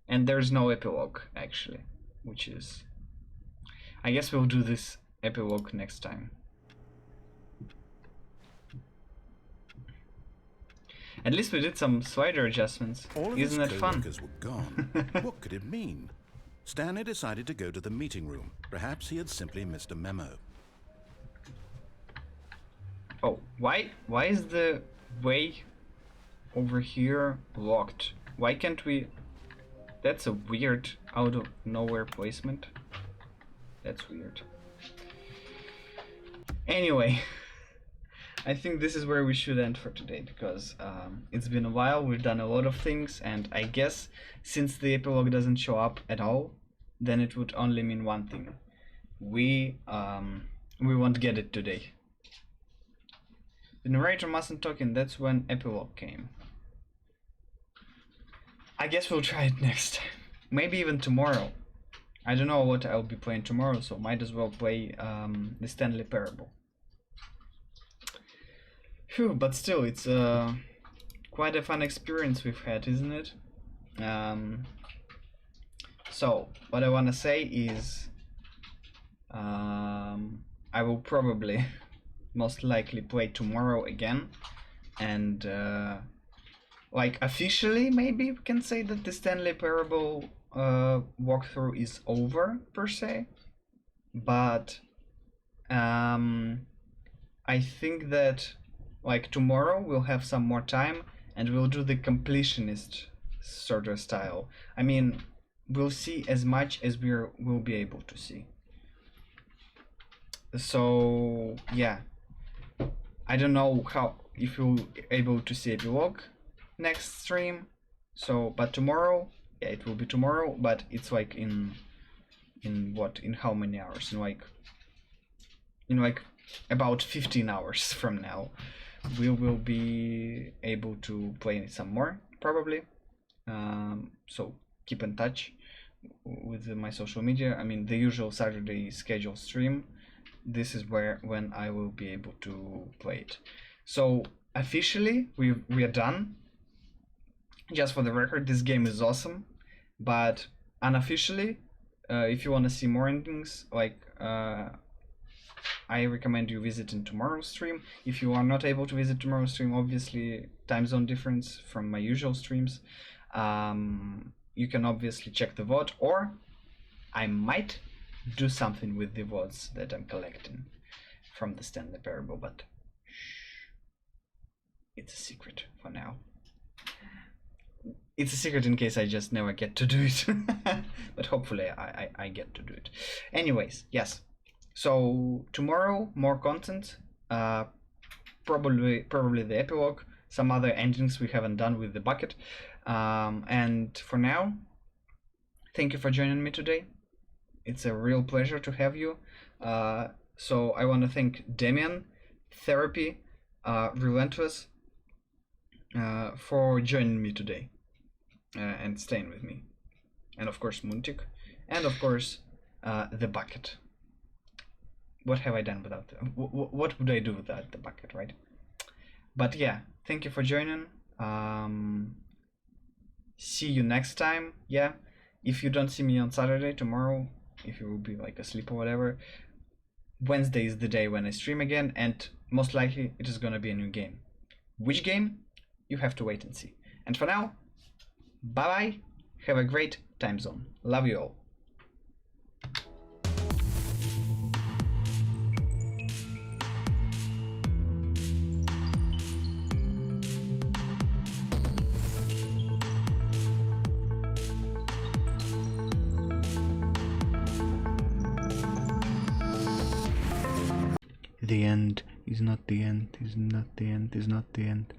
And there's no epilogue, actually, which is... I guess we'll do this epilogue next time. At least we did some slider adjustments. All of Isn't his that fun? co-workers were gone. What could it mean? Stanley decided to go to the meeting room. Perhaps he had simply missed a memo. Oh, why is the way over here locked? Why can't we... That's a weird out of nowhere placement. That's weird. Anyway, I think this is where we should end for today, because it's been a while, we've done a lot of things, and I guess since the epilogue doesn't show up at all, then it would only mean one thing. We won't get it today. The narrator mustn't talk, and that's when epilogue came. I guess we'll try it next time. Maybe even tomorrow. I don't know what I'll be playing tomorrow, so might as well play the Stanley Parable. Phew, but still, it's quite a fun experience we've had, isn't it? So, what I want to say is I will probably most likely play tomorrow again, and like officially maybe we can say that the Stanley Parable walkthrough is over per se, but I think that like tomorrow we'll have some more time and we'll do the completionist sort of style. I mean, we'll see as much as we'll be able to see. So yeah, I don't know if you'll be able to see epilogue next stream. So, but tomorrow, yeah, it will be tomorrow. But it's like in how many hours? In like about 15 hours from now, we will be able to play some more probably. So keep in touch with my social media. I mean, the usual Saturday schedule stream. This is when I will be able to play it. So officially we are done. Just for the record, this game is awesome, but unofficially, if you want to see more endings, like I recommend you visiting tomorrow's stream. If you are not able to visit tomorrow's stream, obviously time zone difference from my usual streams, you can obviously check the VOD, or I might do something with the VODs that I'm collecting from the Stanley Parable, but it's a secret for now. It's a secret in case I just never get to do it. But hopefully I get to do it. Anyways, yes. So tomorrow, more content. Probably the epilogue. Some other endings we haven't done with the bucket. And for now, thank you for joining me today. It's a real pleasure to have you. So I want to thank Damian, Therapy, Relentless, for joining me today and staying with me. And of course Muntik. And of course the bucket. What have I done without them? What would I do without the bucket, right? But yeah, thank you for joining. See you next time. Yeah, if you don't see me on Saturday, tomorrow, if you will be like asleep or whatever, Wednesday is the day when I stream again, and most likely it is gonna be a new game. Which game? You have to wait and see. And for now, bye bye. Have a great time zone. Love you all. The end is not the end, is not the end, is not the end.